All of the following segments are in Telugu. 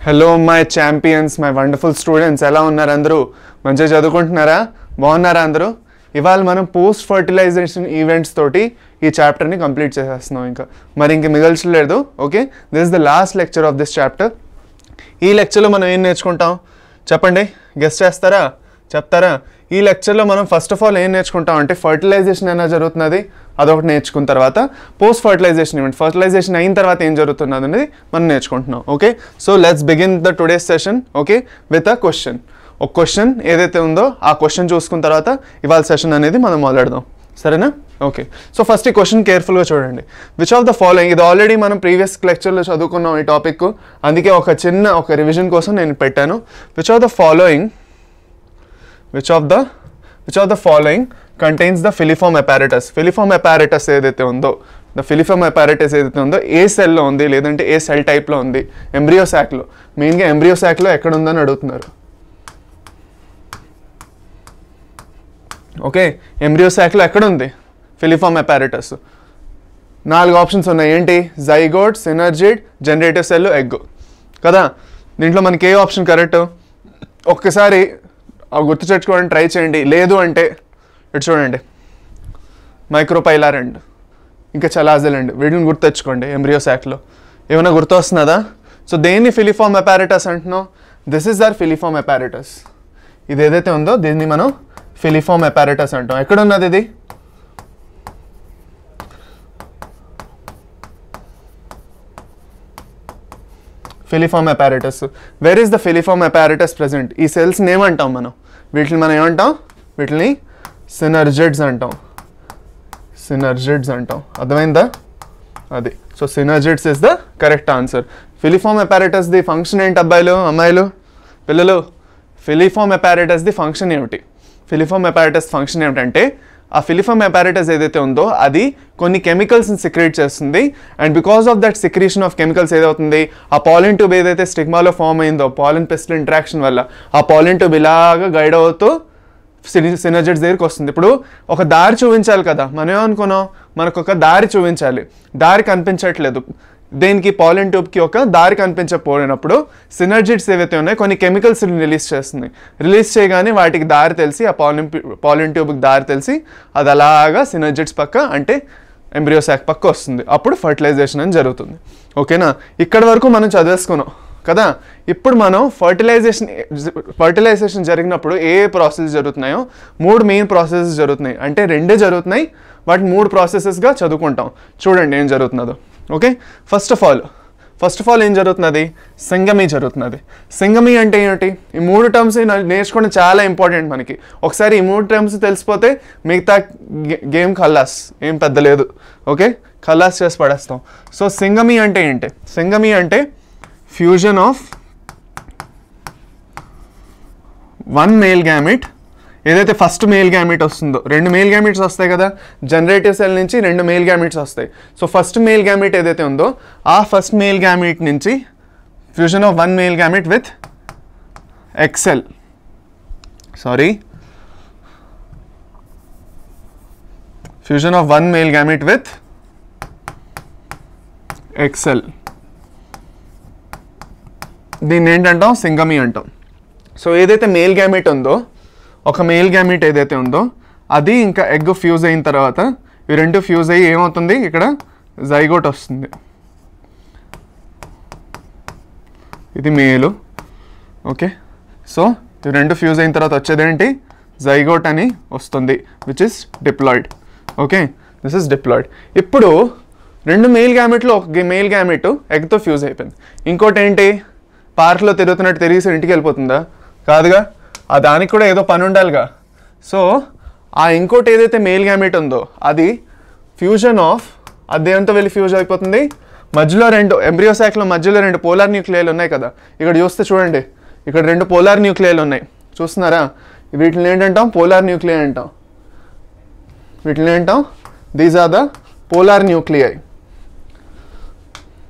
Hello my champions, my wonderful students, ఎలా ఉన్నారు అందరూ? మంచిగా చదువుకుంటున్నారా? బాగున్నారా అందరూ? ఇవాళ మనం పోస్ట్ ఫర్టిలైజేషన్ ఈవెంట్స్ తోటి ఈ చాప్టర్ని కంప్లీట్ చేసేస్తున్నాం. మరి ఇంక మిగల్చలేదు. Okay, this is the last lecture of this chapter. ఈ లెక్చర్లో మనం ఏం నేర్చుకుంటాం చెప్పండి, గెస్ చేస్తారా, చెప్తారా? ఈ లెక్చర్లో మనం ఫస్ట్ ఆఫ్ ఆల్ ఏం నేర్చుకుంటాం అంటే ఫర్టిలైజేషన్ ఎలా జరుగుతున్నది అదొకటి నేర్చుకున్న తర్వాత పోస్ట్ ఫర్టిలైజేషన్ ఈవెంట్, ఫర్టిలైజేషన్ అయిన తర్వాత ఏం జరుగుతున్నది అనేది మనం నేర్చుకుంటున్నాం. Okay, so let's begin the today's session. Okay, with a question. ఒక క్వశ్చన్ ఏదైతే ఉందో ఆ క్వశ్చన్ చూసుకున్న తర్వాత ఇవాళ సెషన్ అనేది మనం మొదలెడదాం, సరేనా? ఓకే, సో ఫస్ట్ ఈ క్వశ్చన్ కేర్ఫుల్గా చూడండి. విచ్ ఆఫ్ ద ఫాలోయింగ్, ఇది ఆల్రెడీ మనం ప్రీవియస్ లెక్చర్లో చదువుకున్నాం ఈ టాపిక్, అందుకే ఒక రివిజన్ కోసం నేను పెట్టాను. Which of the following contains the filiform apparatus. Filiform apparatus ఏదైతే ఉందో, ద ఫిలిఫామ్ అపారటస్ ఏదైతే ఉందో ఏ సెల్లో ఉంది లేదంటే ఏ సెల్ టైప్లో ఉంది? ఎంబ్రియో శాక్లో. మెయిన్గా ఎంబ్రియో శాక్లో ఎక్కడ ఉందని అడుగుతున్నారు. ఓకే, ఎంబ్రియో శాక్లో ఎక్కడ ఉంది ఫిలిఫామ్ అపారటస్? 4 ఆప్షన్స్ ఉన్నాయి. ఏంటి? జైగోట్, సినర్జిడ్, జనరేటివ్ సెల్, ఎగ్ కదా. దీంట్లో మనకి ఏ ఆప్షన్ కరెక్ట్? ఒక్కసారి గుర్తు తెచ్చుకోవడానికి ట్రై చేయండి. లేదు అంటే ఇటు చూడండి, మైక్రోపైలార్ అండ్ ఇంకా చలాజల్ అండ్ వీటిని గుర్తు తెచ్చుకోండి. ఎంబ్రియో శాక్లో ఏమైనా గుర్తు వస్తున్నదా? సో దేన్ని ఫిలిఫామ్ అపారటస్ అంటున్నాం? This is the filiform apparatus. ఇది ఏదైతే ఉందో దీన్ని మనం ఫిలిఫామ్ అపారటస్ అంటాం. ఎక్కడ ఉన్నది ఇది? ఫిలిఫామ్ apparatus. Where is the ఫిలిఫామ్ apparatus present? ఈ సెల్స్ని ఏమంటాం మనం? వీటిని మనం ఏమంటాం? వీటిని సినర్జిడ్స్ అంటాం. అర్థమైందా? అది. So synergids is the correct answer. Filiform apparatus the function ఏంటి అబ్బాయిలు, అమ్మాయిలు, పిల్లలు? ఫిలిఫామ్ అపారటస్ ది ఫంక్షన్ ఏమిటి? ఫిలిఫామ్ అపారటస్ ఫంక్షన్ ఏమిటంటే ఆ ఫిలిఫామ్ అపారటస్ ఏదైతే ఉందో అది కొన్ని కెమికల్స్ని సిక్రేట్ చేస్తుంది. And because of that secretion of chemicals ఏదవుతుంది, ఆ పాలిన్ ట్యూబ్ ఏదైతే స్టిగ్మాలో ఫామ్ అయిందో పాలిన్ పెస్టిల్ ఇంట్రాక్షన్ వల్ల ఆ పాలిన్ ట్యూబ్ ఇలాగా గైడ్ అవుతూ సినర్జిడ్స్ దగ్గరికి వస్తుంది. ఇప్పుడు ఒక దారి చూపించాలి కదా, మనం ఏమనుకున్నాం, మనకు ఒక దారి చూపించాలి, దారి కనిపించట్లేదు. దేనికి? పాలిన్ ట్యూబ్కి ఒక దారి కనిపించకపోయినప్పుడు సినర్జిడ్స్ ఏవైతే ఉన్నాయో కొన్ని కెమికల్స్ రిలీజ్ చేస్తుంది. రిలీజ్ చేయగానే వాటికి దారి తెలిసి ఆ పాలిన్ ట్యూబ్కి దారి తెలిసి అది అలాగా సినర్జిడ్స్ పక్క అంటే ఎంబ్రియో శాక్ పక్క వస్తుంది. అప్పుడు ఫర్టిలైజేషన్ అని జరుగుతుంది. ఓకేనా? ఇక్కడ వరకు మనం చదివేసుకున్నాం కదా. ఇప్పుడు మనం ఫర్టిలైజేషన్ జరిగినప్పుడు ఏ ప్రాసెస్ జరుగుతున్నాయో 3 మెయిన్ ప్రాసెసెస్ జరుగుతున్నాయి. అంటే 2 జరుగుతున్నాయి, వాటి 3 ప్రాసెసెస్గా చదువుకుంటాం. చూడండి ఏం జరుగుతున్నదో. ఓకే, ఫస్ట్ ఆఫ్ ఆల్ ఏం జరుగుతున్నది? సింగమి జరుగుతున్నది. సింగమి అంటే ఏంటి? ఈ 3 టర్మ్స్ నేర్చుకోవడం చాలా ఇంపార్టెంట్ మనకి. ఒకసారి ఈ 3 టర్మ్స్ తెలిసిపోతే మిగతా గేమ్ ఖల్లాస్, ఏం పెద్ద లేదు. ఓకే, ఖల్లాస్ చేసి పడేస్తాం. సో సింగమి అంటే ఏంటి? సింగమి అంటే ఫ్యూజన్ ఆఫ్ 1 మేల్ గ్యామిట్. ఏదైతే ఫస్ట్ మేల్ గ్యామిట్ వస్తుందో, 2 మేల్ గ్యామిట్స్ వస్తాయి కదా, జనరేటివ్ సెల్ నుంచి 2 మేల్ గ్యామిట్స్ వస్తాయి. సో ఫస్ట్ మేల్ గ్యామిట్ ఏదైతే ఉందో ఆ ఫస్ట్ మేల్ గ్యామిట్ నుంచి fusion of 1 male gamete with egg cell, fusion of 1 male gamete with egg cell, దీన్ని ఏంటంటాం? సింగమి అంటాం. సో ఏదైతే మేల్ గ్యామిట్ ఉందో, ఒక మేల్ గ్యామిట్ ఏదైతే ఉందో అది ఇంకా ఎగ్ ఫ్యూజ్ అయిన తర్వాత ఇవి 2 ఫ్యూజ్ అయ్యి ఏమవుతుంది? ఇక్కడ జైగోట్ వస్తుంది. ఇది మేలు. ఓకే, సో ఇవి 2 ఫ్యూజ్ అయిన తర్వాత వచ్చేదేంటి? జైగోట్ అని వస్తుంది, which is diploid. Okay, this is diploid. ఇప్పుడు 2 మేల్ గ్యామిట్లో ఒక మేల్ గ్యామిట్ ఎగ్తో ఫ్యూజ్ అయిపోయింది. ఇంకోటి ఏంటి? పార్క్లో తిరుగుతున్నట్టు తిరిగేసి ఇంటికి వెళ్ళిపోతుందా? కాదుగా, ఆ దానికి కూడా ఏదో పని ఉండాలిగా. సో ఆ ఇంకోటి ఏదైతే మేల్ గ్యామిట్ ఉందో అది ఫ్యూజన్ ఆఫ్ అదేంతో వెళ్ళి ఫ్యూజ్ అయిపోతుంది. మధ్యలో 2 ఎంబ్రియో శాక్లో మధ్యలో 2 పోలార్ న్యూక్లియలు ఉన్నాయి కదా. ఇక్కడ చూస్తే చూడండి, ఇక్కడ 2 పోలార్ న్యూక్లియలు ఉన్నాయి, చూస్తున్నారా? వీటిని ఏంటంటాం? పోలార్ న్యూక్లియై అంటాం. These are the polar nuclei.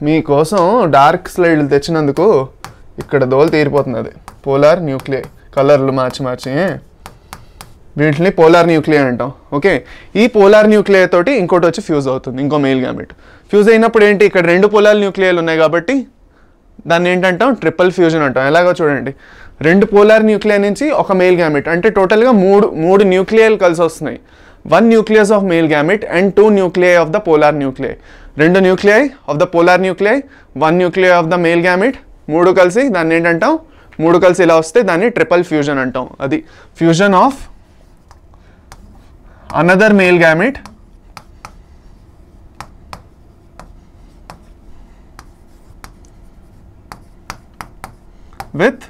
మీకోసం డార్క్ స్లైడ్లు తెచ్చినందుకు ఇక్కడ దోలు తీరిపోతున్నది. పోలార్ న్యూక్లియై, కలర్లు మార్చి వీటిని పోలార్ న్యూక్లియై అంటాం. ఓకే, ఈ పోలార్ న్యూక్లియై తోటి ఇంకోటి వచ్చి ఫ్యూజ్ అవుతుంది, ఇంకో మేల్ గ్యామెట్. ఫ్యూజ్ అయినప్పుడు ఏంటి? ఇక్కడ 2 పోలార్ న్యూక్లియైలు ఉన్నాయి కాబట్టి దాన్ని ఏంటంటాం ట్రిపుల్ ఫ్యూజన్ అంటాం. ఎలాగో చూడండి, 2 పోలార్ న్యూక్లియై నుంచి ఒక మేల్ గ్యామెట్, అంటే టోటల్గా మూడు న్యూక్లియైలు కలిసి వస్తున్నాయి. 1 nucleus of male gamete and 2 nuclei of the polar nuclei. 2 nuclei of the polar nuclei, 1 nuclei of the male gamete, 3 కలిసి దాన్ని ఏంటంటాం, 3 కలిసి ఇలా వస్తే దాన్ని ట్రిపుల్ ఫ్యూజన్ అంటాం. అది fusion of another male gamete with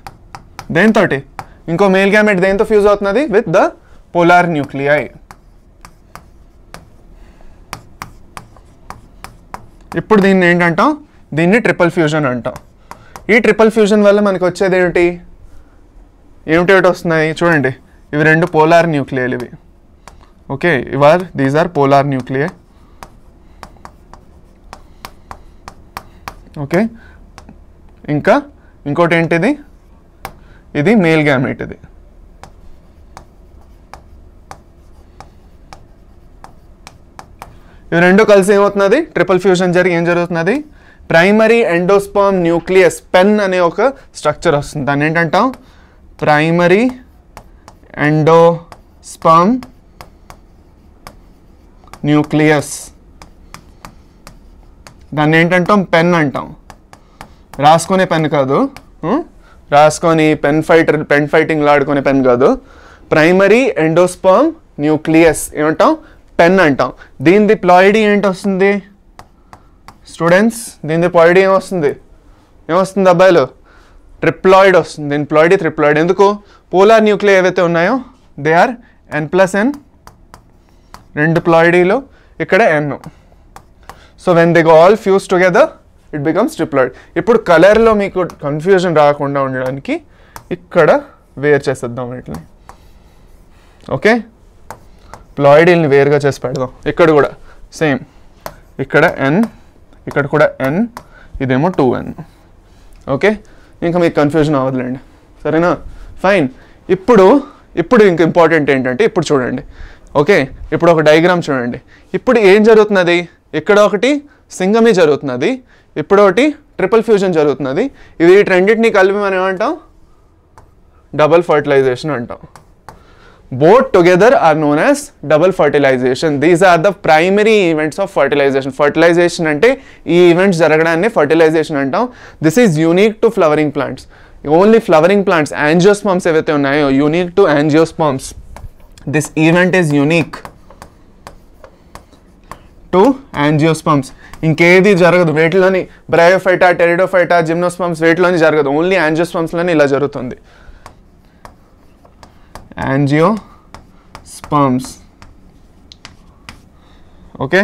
దేనితోటి, ఇంకో మేల్ గ్యామెట్ దేంతో ఫ్యూజ్ అవుతున్నది, విత్ ద పోలార్ న్యూక్లియై. ఇప్పుడు దీన్ని ఏంటంటాం, దీన్ని ట్రిపుల్ ఫ్యూజన్ అంటాం. ఈ ట్రిపుల్ ఫ్యూజన్ వల్ల మనకు వచ్చేది ఏమిటి వస్తున్నాయి చూడండి, ఇవి 2 పోలార్ న్యూక్లియైలు ఇవి. Okay, these are polar nuclei. Okay, ఇంకోటి ఏంటిది, ఇది మేల్ గ్యామెట్. ఇది ఇవి 2 కలిసి ఏమవుతున్నది, ట్రిపుల్ ఫ్యూజన్ జరిగి ఏం జరుగుతున్నది, ప్రైమరీ ఎండోస్పర్మ్ న్యూక్లియస్ పెన్ అనే ఒక స్ట్రక్చర్ వస్తుంది. దాన్ని ఏంటంటాం, ప్రైమరీ ఎండోస్పర్మ్ న్యూక్లియస్. దాన్ని ఏంటంటాం, పెన్ అంటాం. రాసుకునే పెన్ కాదు, రాసుకొని పెన్ ఫైటింగ్లో ఆడుకునే పెన్ కాదు. ప్రైమరీ ఎండోస్పర్మ్ న్యూక్లియస్ ఏమంటాం, పెన్ అంటాం. దీని ప్లాయిడీ ఏంటి వస్తుంది స్టూడెంట్స్, దీని ప్లాయిడీ ఏమొస్తుంది అబ్బాయిలు, ట్రిప్లాయిడ్ వస్తుంది. దీని ప్లాయిడీ ట్రిప్లాయిడ్. ఎందుకు, పోలార్ న్యూక్లియై ఏవైతే ఉన్నాయో దే ఆర్ n+n, 2 ప్లాయిడీలో ఇక్కడ n. So when they go all fuse together it becomes triploid. ఇప్పుడు కలర్లో మీకు కన్ఫ్యూజన్ రాకుండా ఉండడానికి ఇక్కడ వేర్ చేసేద్దాం వీటిని. ఓకే, ప్లాయిడీల్ని వేరుగా చేసి పెడదాం. ఇక్కడ కూడా సేమ్, ఇక్కడ n, ఇక్కడ కూడా n, ఇదేమో 2n. ఓకే, ఇంకా మీకు కన్ఫ్యూజన్ అవ్వదులేండి, సరేనా, ఫైన్. ఇప్పుడు ఇంక ఇంపార్టెంట్ ఏంటంటే, ఇప్పుడు చూడండి. ఓకే, ఇప్పుడు ఒక డయాగ్రామ్ చూడండి. ఇప్పుడు ఏం జరుగుతున్నది, ఇక్కడ ఒకటి సింగమీ జరుగుతున్నది, ఇప్పుడు ఒకటి ట్రిపుల్ ఫ్యూజన్ జరుగుతున్నది. ఇది రెండింటిని కలిపి మనం ఏమంటాం, డబుల్ ఫర్టిలైజేషన్ అంటాం. Both together are known as double fertilization. These are the primary events of fertilization. Fertilization అంటే ఈ ఈవెంట్స్ జరగడాన్ని fertilization అంటాం. This is unique to flowering plants. Only flowering plants, angiosperms ఏవైతే ఉన్నాయో, unique to angiosperms. This event is unique to angiosperms. ఇంకేది జరగదు వేటిలోని, బ్రయోఫైటా, టెరిడోఫైటా, జిమ్నోస్పర్మ్స్ వేటిలోని జరగదు, ఓన్లీ angiospermsలోనే ఇలా జరుగుతుంది. యాంజియోస్పర్మ్స్. ఓకే,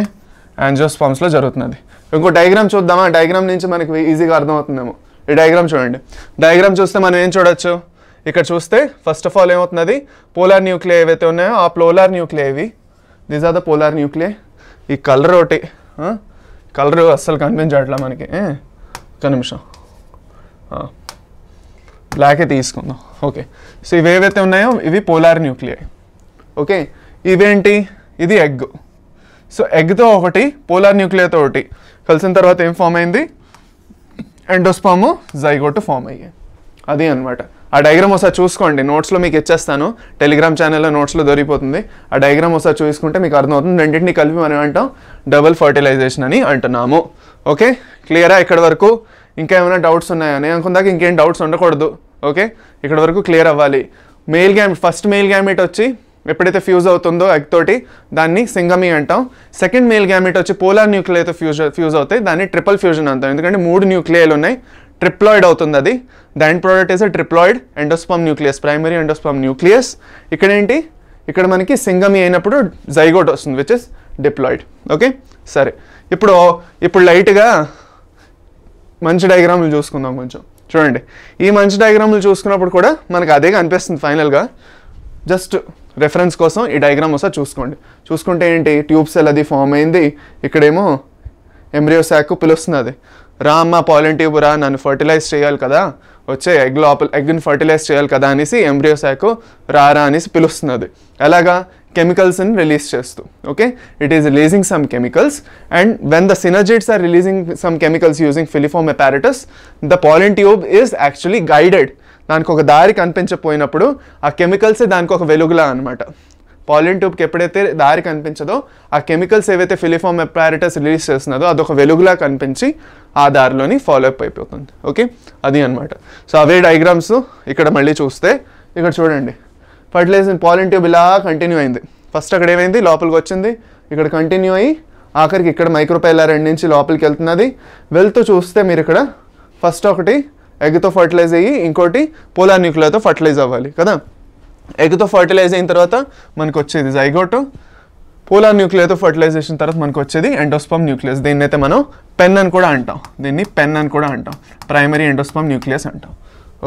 యాంజియోస్పర్మ్స్లో జరుగుతున్నది. ఇంకో డయాగ్రామ్ చూద్దామా, డయాగ్రామ్ నుంచి మనకి ఈజీగా అర్థమవుతుందేమో. ఈ డయాగ్రామ్ చూడండి. డయాగ్రామ్ చూస్తే మనం ఏం చూడొచ్చు, ఇక్కడ చూస్తే ఫస్ట్ ఆఫ్ ఆల్ ఏమవుతున్నది, పోలార్ న్యూక్లియై ఏవైతే ఉన్నాయో ఆ పోలార్ న్యూక్లియై ఇవి, these are the polar nuclei. ఈ కలర్ ఒకటి, కలర్ అస్సలు కనిపించట్లా మనకి, ఒక నిమిషం బ్లాకే తీసుకుందాం. ఓకే, సో ఇవేవైతే ఉన్నాయో ఇవి పోలార్ న్యూక్లియై. ఓకే, ఇవేంటి, ఇది ఎగ్. సో ఎగ్తో ఒకటి, పోలార్ న్యూక్లియైతో ఒకటి కలిసిన తర్వాత ఏం ఫామ్ అయింది, ఎండోస్పర్మ్ జైగోట్ ఫామ్ అయ్యాయి. అది అనమాట. ఆ డయాగ్రామ్ ఒకసారి చూసుకోండి, నోట్స్లో మీకు ఇచ్చేస్తాను, టెలిగ్రామ్ ఛానల్లో నోట్స్లో దొరికిపోతుంది. ఆ డయాగ్రామ్ ఒకసారి చూసుకుంటే మీకు అర్థమవుతుంది. రెండింటిని కలిపి మనం అంటాం డబుల్ ఫర్టిలైజేషన్ అని అంటున్నాము. ఓకే, క్లియరా ఇక్కడ వరకు? ఇంకా ఏమైనా డౌట్స్ ఉన్నాయా? నేను అనుకుందాక ఇంకేం డౌట్స్ ఉండకూడదు. ఓకే, ఇక్కడ వరకు క్లియర్ అవ్వాలి. Male gamete, first male gamete వచ్చి ఎప్పుడైతే ఫ్యూజ్ అవుతుందో ఎగ్ తోటి దాన్ని సింగమీ అంటాం. సెకండ్ మేల్ గ్యామెట్ వచ్చి పోలార్ న్యూక్లియైతో ఫ్యూజ్ అవుతాయి, దాన్ని ట్రిపుల్ ఫ్యూజన్ అంటాం. ఎందుకంటే 3 న్యూక్లియైలు ఉన్నాయి, ట్రిప్లాయిడ్ అవుతుంది అది. The end product is a triploid endosperm nucleus, primary endosperm nucleus. ఇక్కడ ఏంటి, ఇక్కడ మనకి సింగమీ అయినప్పుడు జైగోట్ వస్తుంది, విచ్ ఇస్ డిప్లాయిడ్. ఓకే, సరే. ఇప్పుడు లైట్గా మంచి డయాగ్రామ్లు చూసుకుందాం కొంచెం. చూడండి, ఈ మంచి డయాగ్రామ్లు చూసుకున్నప్పుడు కూడా మనకు అదే అనిపిస్తుంది ఫైనల్గా. జస్ట్ రెఫరెన్స్ కోసం ఈ డయాగ్రామ్ ఒకసారి చూసుకోండి. చూసుకుంటే ఏంటి, ట్యూబ్ సెల్ అది ఫామ్ అయింది, ఇక్కడేమో ఎంబ్రియో శాక్ పిలుస్తుంది. రా అమ్మ పాలెన్ ట్యూబ్ రా, నన్ను ఫర్టిలైజ్ చేయాలి కదా. వచ్చే ఎగ్ని ఫర్టిలైజ్ చేయాలి కదా అనేసి ఎంబ్రియో సైకో రారా అనేసి పిలుస్తున్నది. ఎలాగా? కెమికల్స్ని రిలీజ్ చేస్తూ. Okay, it is releasing some chemicals and when the synergids are releasing some chemicals using filiform apparatus the pollen tube is actually guided. దానికి ఒక దారి కనిపించకపోయినప్పుడు ఆ కెమికల్సే దానికి ఒక వెలుగులా అనమాట. పాలెన్ ట్యూబ్కి ఎప్పుడైతే దారి కనిపించదో ఆ కెమికల్స్ ఏవైతే ఫిలిఫార్మ్ అపారటస్ రిలీజ్ చేస్తున్నదో అదొక వెలుగులా కనిపించి ఆ దారిలోని ఫాలో అప్ అయిపోతుంది. ఓకే, అది అనమాట. సో అవే డయాగ్రామ్స్ ఇక్కడ మళ్ళీ చూస్తే ఇక్కడ చూడండి, ఫర్టిలైజేషన్ పాలెన్ ట్యూబ్ ఇలా కంటిన్యూ అయింది. ఫస్ట్ అక్కడ ఏమైంది, లోపలికి వచ్చింది, ఇక్కడ కంటిన్యూ అయ్యి ఆఖరికి ఇక్కడ మైక్రోపైలార్ ఎండ్ నుంచి లోపలికి వెళ్తున్నది. వెళ్తూ చూస్తే మీరు ఇక్కడ ఫస్ట్ ఒకటి ఎగ్తో ఫర్టిలైజ్ అయ్యి ఇంకోటి పోలార్ న్యూక్లియర్తో ఫర్టిలైజ్ అవ్వాలి కదా. ఎగ్తో ఫర్టిలైజ్ అయిన తర్వాత మనకు వచ్చేది జైగోట్, పోలార్ న్యూక్లియర్తో ఫర్టిలైజేషన్ తర్వాత మనకు వచ్చేది ఎండోస్పర్మ్ న్యూక్లియస్. దీన్ని అయితే మనం పెన్ అని కూడా అంటాం, దీన్ని పెన్ అని కూడా అంటాం, ప్రైమరీ ఎండోస్పర్మ్ న్యూక్లియస్ అంటాం.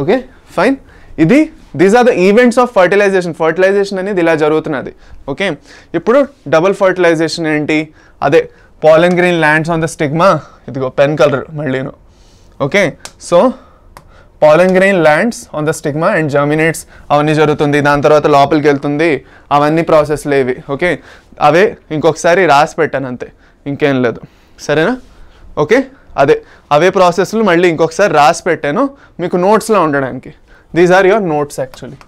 ఓకే ఫైన్, ఇది these are the events of fertilization. Fertilization అనేది ఇలా జరుగుతున్నది. ఓకే, ఇప్పుడు డబుల్ ఫర్టిలైజేషన్ ఏంటి, అదే pollen grain lands on the stigma, ఇదిగో పెన్ కలర్ మళ్ళీను. Okay, so pollen grain lands on the stigma and germinates, అవన్నీ జరుగుతుంది. దాని తర్వాత లోపలికి వెళ్తుంది, అవన్నీ ప్రాసెస్లు ఇవి. ఓకే, అవే ఇంకొకసారి రాసి పెట్టాను అంతే, ఇంకేం లేదు, సరేనా. ఓకే, అవే ప్రాసెస్లు మళ్ళీ ఇంకొకసారి రాసి పెట్టాను మీకు నోట్స్లో ఉండడానికి. These are your notes actually.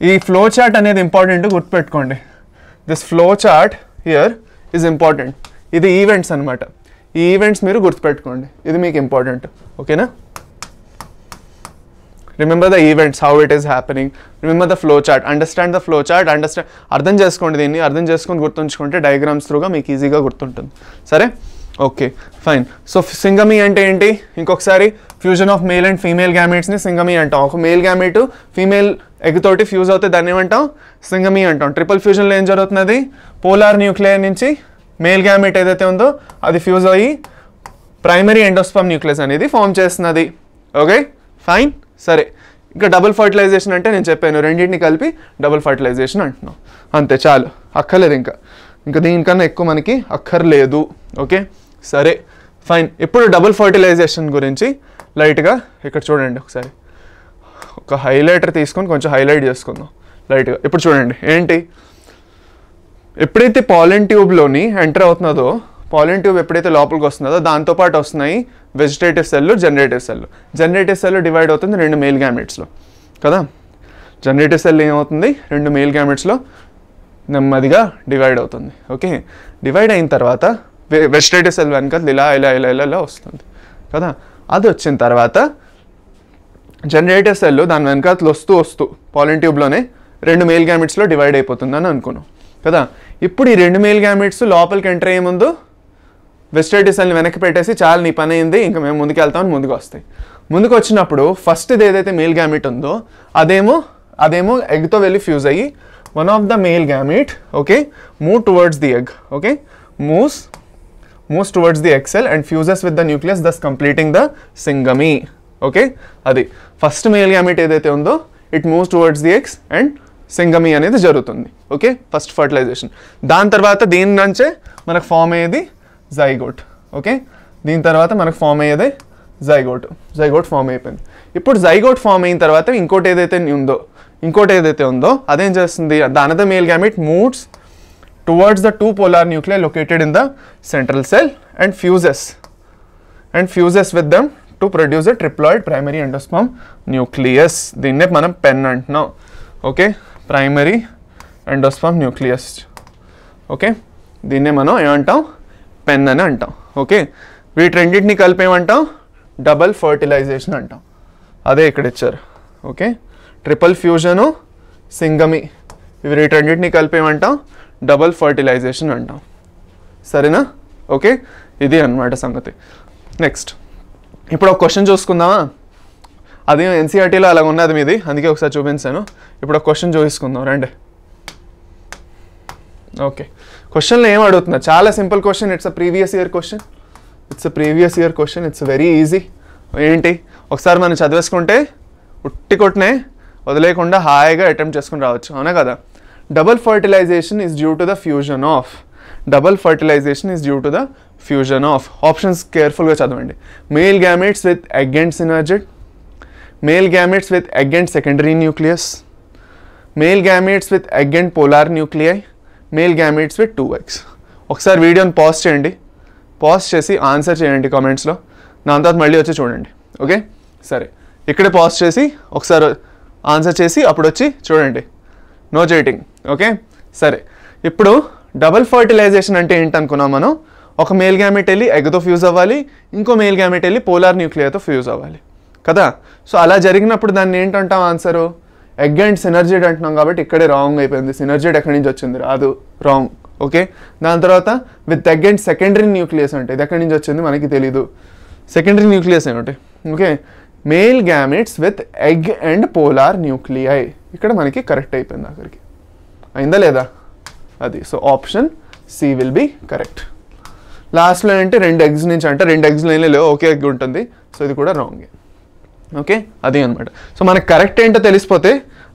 ఈ ఫ్లో చార్ట్ అనేది ఇంపార్టెంట్, గుర్తుపెట్టుకోండి. This flow chart here is important. ఇది ఈవెంట్స్ అనమాట. ఈ ఈవెంట్స్ మీరు గుర్తుపెట్టుకోండి, ఇది మీకు ఇంపార్టెంట్. ఓకేనా, remember the events, how it is happening, remember the flow chart, understand the flow chart, అర్థం చేసుకోండి. దీన్ని అర్థం చేసుకొని గుర్తుంచుకుంటే డయాగ్రామ్స్ త్రూగా మీకు ఈజీగా గుర్తుంటుంది. సరే, ఓకే ఫైన్. సో సింగమీ అంటే ఏంటి, ఇంకొకసారి fusion of male and female గ్యామెట్స్ని సింగమీ అంటాం. ఒక మేల్ గ్యామెట్ ఫీమేల్ ఎగ్ తోటి ఫ్యూజ్ అవుతే దాన్ని ఏమంటాం, సింగమీ అంటాం. ట్రిపుల్ ఫ్యూజన్లో ఏం జరుగుతున్నది, పోలార్ న్యూక్లియర్ నుంచి మేల్ గ్యామెట్ ఏదైతే ఉందో అది ఫ్యూజ్ అయ్యి ప్రైమరీ ఎండోస్పర్మ్ న్యూక్లియస్ అనేది ఫామ్ చేస్తున్నది. ఓకే ఫైన్, సరే. ఇంకా డబుల్ ఫర్టిలైజేషన్ అంటే నేను చెప్పాను, రెండింటిని కలిపి డబుల్ ఫర్టిలైజేషన్ అంటున్నాం. అంతే, చాలు, అక్కర్లేదు ఇంకా దీనికన్నా ఎక్కువ మనకి అక్కర్లేదు. ఓకే సరే ఫైన్. ఇప్పుడు డబుల్ ఫర్టిలైజేషన్ గురించి లైట్గా ఇక్కడ చూడండి ఒకసారి, ఒక హైలైటర్ తీసుకొని కొంచెం హైలైట్ చేసుకుందాం లైట్గా. ఇప్పుడు చూడండి ఏంటి, ఎప్పుడైతే పాలెన్ ట్యూబ్లోని ఎంటర్ అవుతున్నదో, పాలెన్ ట్యూబ్ ఎప్పుడైతే లోపలికి వస్తుందో దాంతోపాటు వస్తున్నాయి vegetative cell, generative cell. Generative cell divide అవుతుంది 2 మేల్ గ్యామెట్స్లో కదా. జనరేటివ్ సెల్ ఏమవుతుంది, 2 మేల్ గ్యామెట్స్లో నెమ్మదిగా డివైడ్ అవుతుంది. ఓకే, డివైడ్ అయిన తర్వాత వెజిటేటివ్ సెల్ వెనక ఇలా ఇలా ఇలా ఇలా ఇలా వస్తుంది కదా. అది వచ్చిన తర్వాత జనరేటివ్ సెల్ దాని వెనకాల వస్తూ పాలెన్ ట్యూబ్లోనే 2 మేల్ గ్యామెట్స్లో డివైడ్ అయిపోతుందని అనుకున్నాం కదా. ఇప్పుడు ఈ 2 మేల్ గ్యామెట్స్ లోపలికి ఎంటర్ అయ్యే ముందు వెజిటేటివ్ సెల్ని వెనక్కి పెట్టేసి చాలా నీ పని అయింది ఇంకా మేము ముందుకు వెళ్తామని ముందుకు వస్తాయి. ముందుకు వచ్చినప్పుడు ఫస్ట్ ఏదైతే మేల్ గ్యామెట్ ఉందో అదేమో ఎగ్తో వెళ్ళి ఫ్యూజ్ అయ్యి one of the male gamete, okay, move towards the egg, okay, moves towards the egg cell and fuses with the nucleus, thus completing the syngamy. Okay, adi first male gamete edaithe undo it moves towards the eggs and syngamy anedi jarugutundi. Okay, first fertilization. Dan tarvata deen nunche manaku form ayedi zygote. Okay, deen tarvata manaku form ayedi zygote form అయిపోయింది. ఇప్పుడు zygote form అయిన తర్వాత ఇంకోటి ఏదైతే ఉందో అదేం చేస్తుంది, the another male gamete moves towards the 2 polar nuclei located in the central cell and fuses with them to produce a triploid primary endosperm nucleus. దీన్నే మనం పెన్ అంటున్నాం. Okay, primary endosperm nucleus. Okay, దీన్నే మనం ఏమంటాం, పెన్ అని అంటాం. ఓకే, వీటిరెండింటిని కలిపి ఏమంటాం, డబల్ ఫర్టిలైజేషన్ అంటాం. అదే ఇక్కడ ఇచ్చారు. ఓకే, ట్రిపుల్ ఫ్యూజను, సింగమి, ఇవి వీటిరెండింటిని కలిపి ఏమంటాం, డబల్ ఫర్టిలైజేషన్ అంటాం. సరేనా. ఓకే, ఇది అన్నమాట సంగతి. నెక్స్ట్ ఇప్పుడు ఒక క్వశ్చన్ చూసుకుందామా. అది ఎన్సీఆర్టీలో అలాగ ఉన్నది మీది, అందుకే ఒకసారి చూపించాను. ఇప్పుడు ఒక క్వశ్చన్ చూసుకుందాం రండి. ఓకే, క్వశ్చన్లో ఏం అడుగుతున్నా, చాలా simple question. It's a previous year question. It's very easy. ఏంటి, ఒకసారి మనం చదివేసుకుంటే ఉట్టి కొట్టినే వదిలేకుండా హాయిగా అటెంప్ట్ చేసుకుని రావచ్చు, అవునా కదా. Double fertilization is due to the fusion of options కేర్ఫుల్గా చదవండి. Male gametes with egg and synergid, male gametes with egg and secondary nucleus, male gametes with egg and polar nuclei, male gametes with 2 eggs. ఒకసారి వీడియోని పాజ్ చేయండి, పాజ్ చేసి ఆన్సర్ చేయండి కామెంట్స్లో, దాని తర్వాత మళ్ళీ వచ్చి చూడండి. ఓకే సరే, ఇక్కడే పాజ్ చేసి ఒకసారి ఆన్సర్ చేసి అప్పుడు వచ్చి చూడండి, నో చీటింగ్. ఓకే సరే, ఇప్పుడు డబుల్ ఫర్టిలైజేషన్ అంటే ఏంటనుకున్నాం మనం, ఒక మేల్ గ్యామెట్ వెళ్ళి ఎగ్తో ఫ్యూజ్ అవ్వాలి, ఇంకో మేల్ గ్యామెట్ వెళ్ళి పోలార్ న్యూక్లియర్తో ఫ్యూజ్ అవ్వాలి కదా. సో అలా జరిగినప్పుడు దాన్ని ఏంటంటాం ఆన్సరు, ఎగ్ అండ్ సినర్జిడ్ అంటున్నాం కాబట్టి ఇక్కడే రాంగ్ అయిపోయింది. సినర్జిడ్ ఎక్కడి నుంచి వచ్చింది, రాదు, రాంగ్. ఓకే, దాని తర్వాత with egg and secondary nucleus అంటే ఇది ఎక్కడి నుంచి వచ్చింది మనకి తెలీదు. సెకండరీ న్యూక్లియస్ ఏమిటి, okay, male gametes with egg and polar nuclei, ఇక్కడ మనకి కరెక్ట్ అయిపోయింది. అక్కడికి అయిందా లేదా అది. So option C will be correct. లాస్ట్లో ఏంటి 2 eggs నుంచి అంటే 2 eggs లేవు, ఒకే ఎగ్ ఉంటుంది. సో ఇది కూడా రాంగే. ఓకే అది అనమాట. సో మనకు కరెక్ట్ ఏంటో తెలిసిపోతే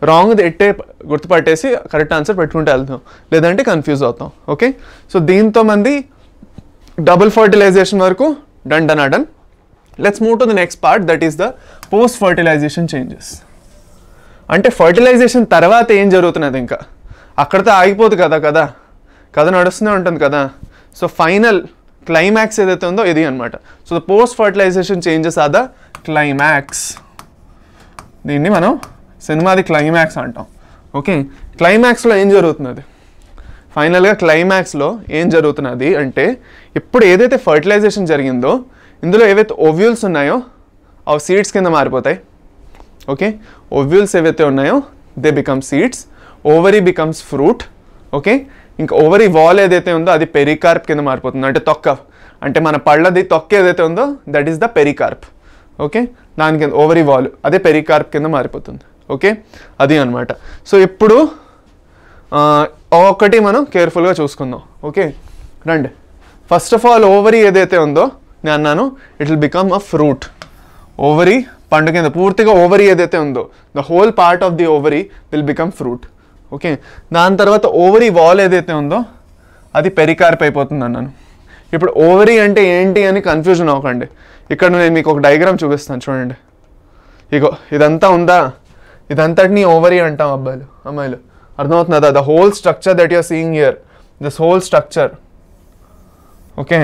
రాంగ్ ఎట్టే గుర్తుపట్టేసి కరెక్ట్ ఆన్సర్ పెట్టుకుంటే వెళ్తాం, లేదంటే కన్ఫ్యూజ్ అవుతాం. ఓకే, సో దీంతో మంది డబుల్ ఫర్టిలైజేషన్ వరకు done. Let's move to the next part, that is the post fertilization changes. అంటే ఫర్టిలైజేషన్ తర్వాత ఏం జరుగుతున్నది, ఇంకా అక్కడితో ఆగిపోదు కదా, కథ నడుస్తూనే ఉంటుంది కదా. సో ఫైనల్ క్లైమాక్స్ ఏదైతే ఉందో ఇది అనమాట. So the post fertilization changes are the climax. దీన్ని మనం సినిమాది క్లైమాక్స్ అంటాం. ఓకే, క్లైమాక్స్లో ఏం జరుగుతున్నది, ఫైనల్గా క్లైమాక్స్లో ఏం జరుగుతున్నది అంటే, ఇప్పుడు ఏదైతే ఫర్టిలైజేషన్ జరిగిందో ఇందులో ఏవైతే ఓవ్యూల్స్ ఉన్నాయో అవి సీడ్స్ కింద మారిపోతాయి. ఓకే, ఓవ్యూల్స్ ఏవైతే ఉన్నాయో they become seeds, ovary becomes fruit. Okay, ఇంకా ఓవరీ వాల్ ఏదైతే ఉందో అది పెరికార్ప్ కింద మారిపోతుంది, అంటే తొక్క, అంటే మన పళ్ళది తొక్క ఏదైతే ఉందో దట్ ఈస్ ద పెరికార్ప్. ఓకే, దాని కింద ఓవరీ వాల్ అదే పెరికార్ప్ కింద మారిపోతుంది. ఓకే, అది అనమాట. సో ఇప్పుడు ఒక్కటి మనం కేర్ఫుల్గా చూసుకుందాం. ఓకే రండి. ఫస్ట్ ఆఫ్ ఆల్ ఓవరీ ఏదైతే ఉందో నేను అన్నాను it will become a fruit. Ovary పండు కింద పూర్తిగా ఓవరీ ఏదైతే ఉందో the whole part of the ovary will become fruit. Okay, దాని తర్వాత ఓవరీ వాల్ ఏదైతే ఉందో అది పెరికార్ప్ అయిపోతుంది అన్నాను. ఇప్పుడు ఓవరీ అంటే ఏంటి అని కన్ఫ్యూజన్ అవ్వకండి. ఇక్కడ నేను మీకు ఒక డయాగ్రామ్ చూపిస్తాను చూడండి. ఇగో ఇదంతా ఉందా, ఇదంతటినీ ఓవరీ అంటాం అమ్మాయిలు. అర్థమవుతుందా? The whole structure that you're seeing here, this whole structure. Okay,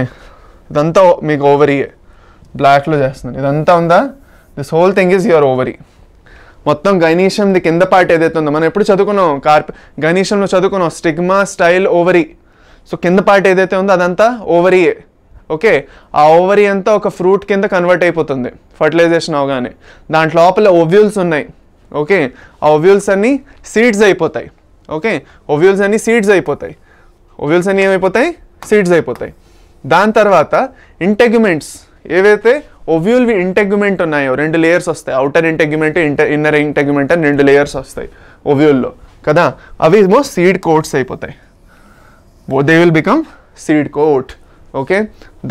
ఇదంతా మీకు ఓవరీయే, బ్లాక్లో చేస్తున్నాను. ఇదంతా ఉందా, this whole thing is your ovary. మొత్తం గైనీషియంది కింద పార్ట్ ఏదైతే ఉందో మనం ఎప్పుడు చదువుకున్నాం, గైనీషియంలో చదువుకున్నాం స్టిగ్మా స్టైల్ ఓవరీ. సో కింద పార్ట్ ఏదైతే ఉందో అదంతా ఓవరీయే. ఓకే, ఆ ఓవరీ అంతా ఒక ఫ్రూట్ కింద కన్వర్ట్ అయిపోతుంది ఫర్టిలైజేషన్ అవగానే. దాంట్లో లోపల ఓవ్యూల్స్ ఉన్నాయి. ఓకే, ఆ ఓవ్యూల్స్ అన్నీ సీడ్స్ అయిపోతాయి. ఓకే, ఓవ్యూల్స్ అన్నీ సీడ్స్ అయిపోతాయి. ఓవ్యూల్స్ అన్నీ ఏమైపోతాయి, సీడ్స్ అయిపోతాయి. దాని తర్వాత ఇంటెగ్యుమెంట్స్ ఏవైతే ఓవ్యూల్వి ఇంటెగ్యుమెంట్ ఉన్నాయో 2 లేయర్స్ వస్తాయి, అవుటర్ ఇంటెగ్యుమెంట్ ఇన్నర్ ఇంటెగ్యుమెంట్ అని 2 లేయర్స్ వస్తాయి ఓవ్యూల్లో కదా. అవి ఏమో సీడ్ కోట్స్ అయిపోతాయి. They will become seed coat. Okay,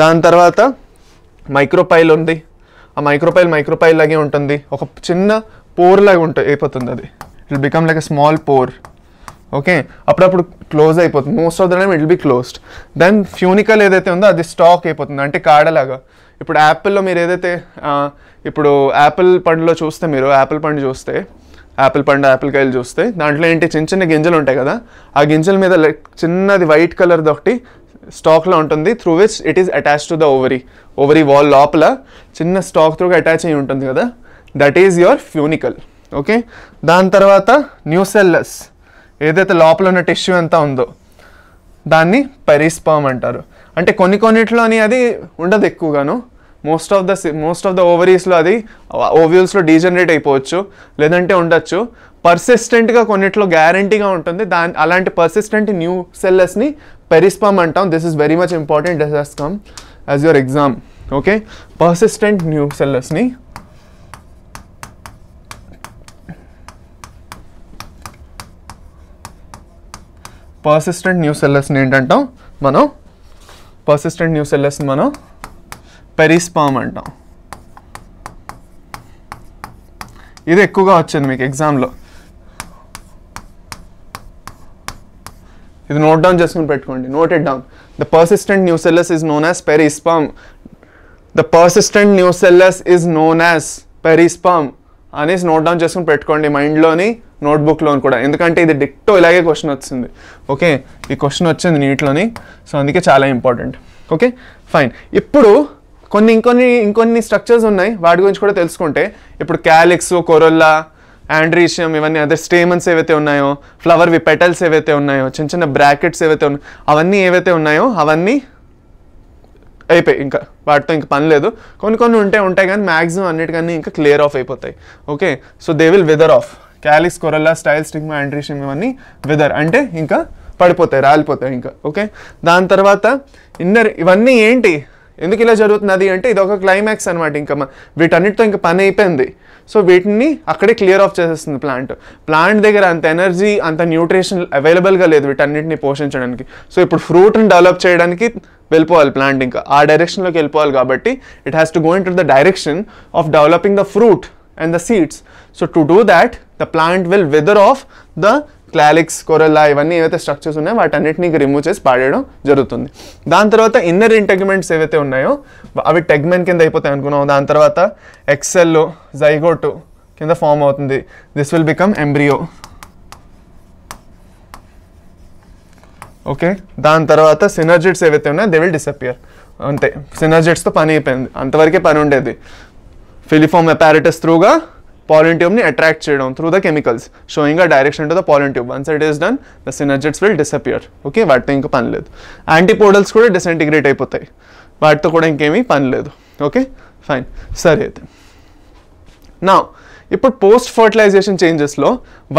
దాని తర్వాత మైక్రోపైల్ ఉంది. ఆ మైక్రోపైల్ లాగే ఉంటుంది, ఒక చిన్న పోర్ లాగా అయిపోతుంది. అది it will become like a small pore. Okay, అప్పుడప్పుడు క్లోజ్ అయిపోతుంది, most of the time it will be closed. Then funicle ఏదైతే ఉందో అది స్టాక్ అయిపోతుంది, అంటే కాడలాగా. ఇప్పుడు యాపిల్లో మీరు ఏదైతే ఇప్పుడు యాపిల్ పండులో చూస్తే, మీరు యాపిల్ పండు చూస్తే, యాపిల్ కాయలు చూస్తే దాంట్లో ఏంటి చిన్న చిన్న గింజలు ఉంటాయి కదా, ఆ గింజల మీద చిన్నది వైట్ కలర్ది ఒకటి స్టాక్లో ఉంటుంది, through which it is attach to the ovary wall లోపల చిన్న స్టాక్ త్రూగా అటాచ్ అయ్యి ఉంటుంది కదా, that is your funicle. Okay, దాని తర్వాత న్యూసెల్లస్ ఏదైతే లోపల ఉన్న టిష్యూ అంతా ఉందో దాన్ని పెరిస్పర్మ్ అంటారు. అంటే కొన్నిట్లోని అది ఉండదు ఎక్కువగాను, మోస్ట్ ఆఫ్ ద ఓవరీస్లో అది ఓవ్యూల్స్లో డీజనరేట్ అయిపోవచ్చు, లేదంటే ఉండొచ్చు. పర్సిస్టెంట్గా కొన్నిట్లో గ్యారంటీగా ఉంటుంది. అలాంటి పర్సిస్టెంట్ న్యూ సెల్లెస్ని పెరిస్పర్మ్ అంటాం. This is very much important, this has come as your exam. Okay, persistent న్యూ సెల్లెస్ని ఏంటంటాం మనం, పర్సిస్టెంట్ న్యూ సెల్లెస్ని మనం పెరిస్పర్మ్ అంటాం. ఇది ఎక్కువగా వచ్చింది మీకు ఎగ్జామ్లో, ఇది నోట్ డౌన్ చేసుకుని పెట్టుకోండి, note it down. The persistent nucellus is known as perisperm. The persistent nucellus is known as perisperm. అనేసి నోట్ డౌన్ చేసుకుని పెట్టుకోండి మైండ్లోని నోట్బుక్లోని కూడా, ఎందుకంటే ఇది డిక్టో ఇలాగే క్వశ్చన్ వచ్చింది. ఓకే, ఈ క్వశ్చన్ వచ్చింది నీట్లోని, సో అందుకే చాలా ఇంపార్టెంట్. Okay fine. ఇప్పుడు ఇంకొన్ని స్ట్రక్చర్స్ ఉన్నాయి, వాటి గురించి కూడా తెలుసుకుంటే, ఇప్పుడు క్యాలిక్స్, కొరొల్లా, ఆండ్రీషియం, ఇవన్నీ అదే స్టేమన్స్ ఏవైతే ఉన్నాయో, ఫ్లవర్వి పెటల్స్ ఏవైతే ఉన్నాయో, చిన్న చిన్న బ్రాకెట్స్ ఏవైతే ఉన్నాయో, అవన్నీ ఏవైతే ఉన్నాయో అవన్నీ అయిపోయి, ఇంకా వాటితో ఇంకా పని లేదు. కొన్ని ఉంటాయి కానీ మ్యాక్సిమం అన్నిటికన్నీ ఇంకా క్లియర్ ఆఫ్ అయిపోతాయి. Okay, so they will wither off. Calyx, corolla, style, stigma, androecium ఇవన్నీ విదర్ అంటే ఇంకా పడిపోతాయి, రాలిపోతాయి ఇంకా. ఓకే, దాని తర్వాత ఇవన్నీ ఏంటి, ఎందుకు ఇలా జరుగుతున్నది అంటే ఇది ఒక క్లైమాక్స్ అనమాట. ఇంకా వీటన్నిటితో ఇంకా పని అయిపోయింది. సో వీటిని అక్కడే క్లియర్ ఆఫ్ చేసేస్తుంది ప్లాంట్ దగ్గర అంత ఎనర్జీ, అంత న్యూట్రిషన్ అవైలబుల్గా లేదు వీటన్నిటిని పోషించడానికి. సో ఇప్పుడు ఫ్రూట్ని డెవలప్ చేయడానికి వెళ్ళిపోవాలి ప్లాంట్, ఇంకా ఆ డైరెక్షన్లోకి వెళ్ళిపోవాలి. కాబట్టి it has to go into the direction of developing the fruit and the seeds. So to do that the plant will wither off the calyx, corolla ఇవన్నీ ఏవైతే స్ట్రక్చర్స్ ఉన్నాయో వాటన్నిటిని రిమూవ్ చేసి పాడేయడం జరుగుతుంది. దాని తర్వాత ఇన్నర్ ఇంటెగ్మెంట్స్ ఏవైతే ఉన్నాయో అవి టెగ్మెంట్ కింద అయిపోతాయి అనుకున్నాం. దాని తర్వాత ఎక్సెల్, జైగోట్ కింద ఫామ్ అవుతుంది. This will become embryo. Okay, దాని తర్వాత సినర్జిడ్స్ ఏవైతే ఉన్నాయో దే విల్ డిసపియర్. అంతే, సినర్జిడ్స్తో పని అయిపోయింది, అంతవరకే పని ఉండేది. ఫిలిఫార్మ్ అపారటస్ త్రూగా pollen tube ni attract cheyadam through the chemicals, showing a direction to the pollen tube. Once it is done, the synergids will disappear. Okay, vaatto inka pani ledhu. Antipodals kuda disintegrate అయిపోతాయి, వాటితో కూడా ఇంకేమీ పని లేదు. ఓకే ఫైన్, సరే అయితే నా ఇప్పుడు పోస్ట్ ఫర్టిలైజేషన్ చేంజెస్లో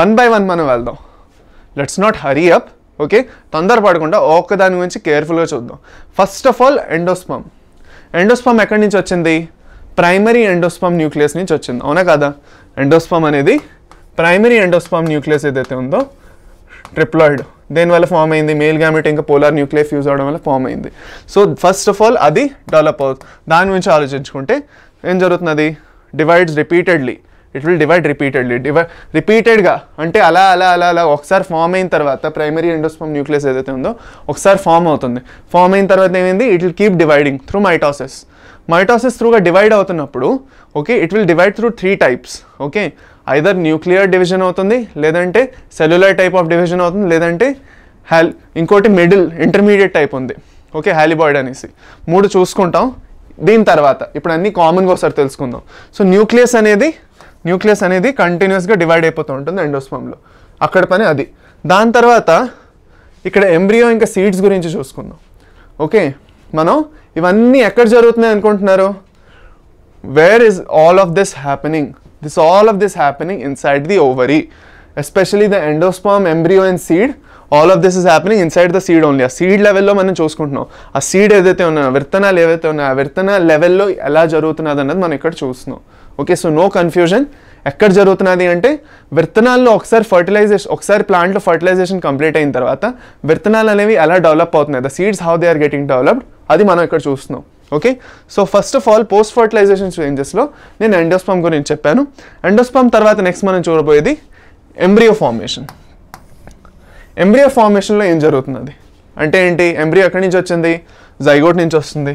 1 by 1 మనం వెళ్దాం. Let's not hurry up. Okay, తొందరపడకుండా ఒక్క దాని గురించి కేర్ఫుల్గా చూద్దాం. First of all endosperm. Endosperm ఎక్కడి నుంచి వచ్చింది? ప్రైమరీ ఎండోస్పర్మ్ న్యూక్లియస్ నుంచి వచ్చింది, అవునా కదా? ఎండోస్పర్మ్ అనేది ప్రైమరీ ఎండోస్పర్మ్ న్యూక్లియస్ ఏదైతే ఉందో ట్రిప్లాయిడ్, దేనివల్ల ఫామ్ అయింది? మేల్ గ్యామెట్ ఇంకా పోలార్ న్యూక్లియస్ ఫ్యూజ్ అవడం వల్ల ఫామ్ అయింది. సో ఫస్ట్ ఆఫ్ ఆల్ అది డెవలప్ అవుతుంది. దాని గురించి ఆలోచించుకుంటే ఏం జరుగుతున్నది? Divides repeatedly. It will divide రిపీటెడ్గా, అంటే అలా అలా అలా అలా ఒకసారి ఫామ్ అయిన తర్వాత ప్రైమరీ ఎండోస్పర్మ్ న్యూక్లియస్ ఏదైతే ఉందో ఒకసారి ఫామ్ అవుతుంది. ఫామ్ అయిన తర్వాత ఏమైంది? It will keep dividing through mitosis. Mitosis త్రూగా డివైడ్ అవుతున్నప్పుడు okay it will divide through 3 types. Okay, either nuclear division అవుతుంది, లేదంటే సెల్యులర్ టైప్ ఆఫ్ డివిజన్ అవుతుంది, లేదంటే ఇంకోటి మిడిల్ ఇంటర్మీడియట్ టైప్ ఉంది. ఓకే, హాలిబాయిడ్ అనేసి 3 చూసుకుంటాం. దీని తర్వాత ఇప్పుడు అన్నీ కామన్గా ఒకసారి తెలుసుకుందాం. సో న్యూక్లియస్ అనేది కంటిన్యూస్గా డివైడ్ అయిపోతూ ఉంటుంది ఎండోస్పర్మ్లో, అక్కడ పని అది. దాని తర్వాత ఇక్కడ ఎంబ్రియో ఇంకా సీడ్స్ గురించి చూసుకుందాం. ఓకే, మనం ఇవన్నీ ఎక్కడ జరుగుతున్నాయి అనుకుంటున్నారు? Where is all of this happening? all of this happening inside the ovary, especially the endosperm, embryo and seed. All of this is happening inside the seed only. ఆ సీడ్ లెవెల్లో మనం చూసుకుంటున్నాం. ఆ సీడ్ ఏదైతే ఉన్నాయో, విత్తనాలు ఏవైతే ఉన్నాయో, ఆ విత్తనాల లెవెల్లో ఎలా జరుగుతున్నది అన్నది మనం ఇక్కడ చూస్తున్నాం. Okay, so no confusion. ఎక్కడ జరుగుతున్నది అంటే విత్తనాల్లో ఒకసారి ప్లాంట్లో ఫర్టిలైజేషన్ కంప్లీట్ అయిన తర్వాత విత్తనాలు అనేవి ఎలా డెవలప్ అవుతున్నాయి, the seeds how they are getting developed, అది మనం ఇక్కడ చూస్తున్నాం. Okay, so first of all post fertilization చేంజెస్లో నేను ఎండోస్పర్మ్ గురించి చెప్పాను. ఎండోస్పర్మ్ తర్వాత నెక్స్ట్ మనం చూడబోయేది ఎంబ్రియో ఫార్మేషన్. ఎంబ్రియో ఫార్మేషన్లో ఏం జరుగుతున్నది అంటే ఏంటి? ఎంబ్రియో ఎక్కడి నుంచి వచ్చింది? జైగోట్ నుంచి వస్తుంది.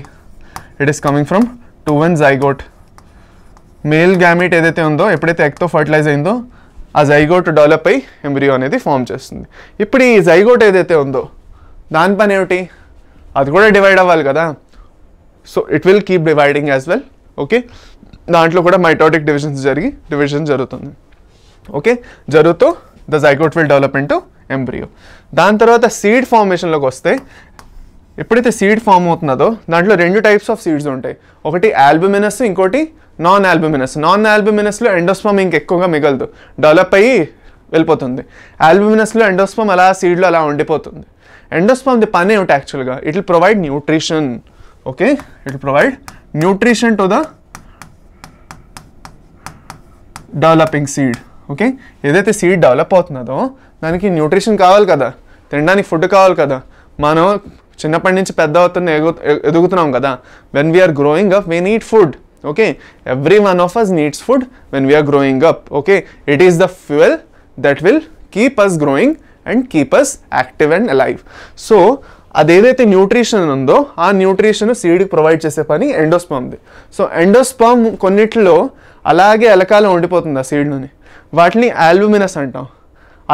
It is coming from 2 zygote. Male gamete ఏదైతే ఉందో, ఎప్పుడైతే ఎగ్తో ఫర్టిలైజ్ అయిందో ఆ జైగోట్ డెవలప్ అయ్యి ఎంబ్రియో అనేది ఫామ్ చేస్తుంది. ఇప్పుడు ఈ జైగోట్ ఏదైతే ఉందో దాని పని ఏమిటి? అది కూడా డివైడ్ అవ్వాలి కదా. So it will keep dividing as well. Okay, దాంట్లో కూడా మైటోటిక్ డివిజన్ జరుగుతుంది. ఓకే, జరుగుతూ the zygote will develop into embryo. దాని తర్వాత సీడ్ ఫార్మేషన్లోకి వస్తే, ఎప్పుడైతే సీడ్ ఫామ్ అవుతున్నదో దాంట్లో 2 types ఆఫ్ సీడ్స్ ఉంటాయి. ఒకటి ఆల్బుమినస్, ఇంకోటి నాన్ ఆల్బుమినస్. నాన్ ఆల్బుమినస్లో ఎండోస్పర్మ్ ఇంకెక్కువగా మిగలదు, డెవలప్ అయ్యి వెళ్ళిపోతుంది. ఆల్బుమినస్లో ఎండోస్పర్మ్ అలా సీడ్లో అలా ఉండిపోతుంది. ఎండోస్పర్మ్ ది పని ఏమిటి యాక్చువల్గా? It will provide nutrition. Okay, it will provide nutrition to the developing seed. Okay, ఏదైతే సీడ్ డెవలప్ అవుతున్నదో దానికి న్యూట్రిషన్ కావాలి కదా, తినడానికి ఫుడ్ కావాలి కదా. మనం చిన్నప్పటి నుంచి పెద్ద అవుతున్న ఎదుగుతున్నాం కదా. When we're growing up we need food. Okay, every one of us needs food when we're growing up. Okay, it is the fuel that will keep us growing and keep us active and alive. So అదేదైతే న్యూట్రిషన్ ఉందో ఆ న్యూట్రిషన్ సీడ్కి ప్రొవైడ్ చేసే పని ఎండోస్పర్మ్ది. సో ఎండోస్పర్మ్ కొన్నిట్లో అలాగే ఎలకాలం ఉండిపోతుంది ఆ సీడ్లోని, వాటిని ఆల్బుమినస్ అంటాం.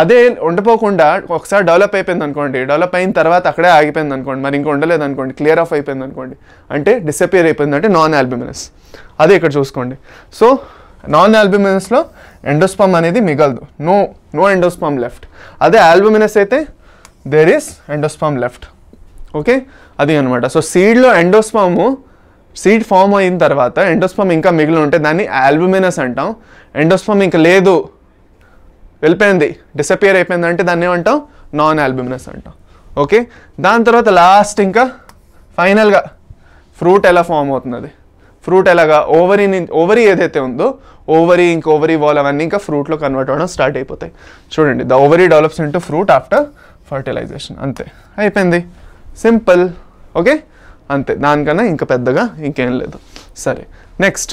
అదే ఉండిపోకుండా ఒకసారి డెవలప్ అయిపోయింది అనుకోండి, డెవలప్ అయిన తర్వాత అక్కడే ఆగిపోయింది అనుకోండి, మరి ఇంకా ఉండలేదు అనుకోండి, క్లియర్ ఆఫ్ అయిపోయింది అనుకోండి, అంటే డిసపియర్ అయిపోయింది అంటే నాన్ ఆల్బుమినస్. అదే ఇక్కడ చూసుకోండి. సో నాన్ ఆల్బుమినస్లో ఎండోస్పర్మ్ అనేది మిగలదు, నో ఎండోస్పర్మ్ లెఫ్ట్. అదే ఆల్బుమినస్ అయితే there is endosperm left. Okay, అది అనమాట. సో సీడ్లో సీడ్ ఫామ్ అయిన తర్వాత ఎండోస్పర్మ్ ఇంకా మిగిలి ఉంటే దాన్ని ఆల్బుమినస్ అంటాం. ఎండోస్పర్మ్ ఇంకా లేదు, వెళ్ళిపోయింది, డిసపియర్ అయిపోయింది అంటే దాన్ని ఏమంటాం, నాన్ ఆల్బుమినస్ అంటాం. ఓకే, దాని తర్వాత లాస్ట్ ఇంకా ఫైనల్గా ఫ్రూట్ ఎలా ఫామ్ అవుతుంది. ఫ్రూట్ ఎలాగా, ఓవరీ ఏదైతే ఉందో ఓవరీ వాల్ అవన్నీ ఇంకా ఫ్రూట్లో కన్వర్ట్ అవ్వడం స్టార్ట్ అయిపోతాయి. చూడండి, the ovary develops into fruit after fertilization. అంతే, అయిపోయింది, సింపుల్. ఓకే, అంతే, దానికన్నా ఇంకా పెద్దగా ఇంకేం లేదు. సరే, నెక్స్ట్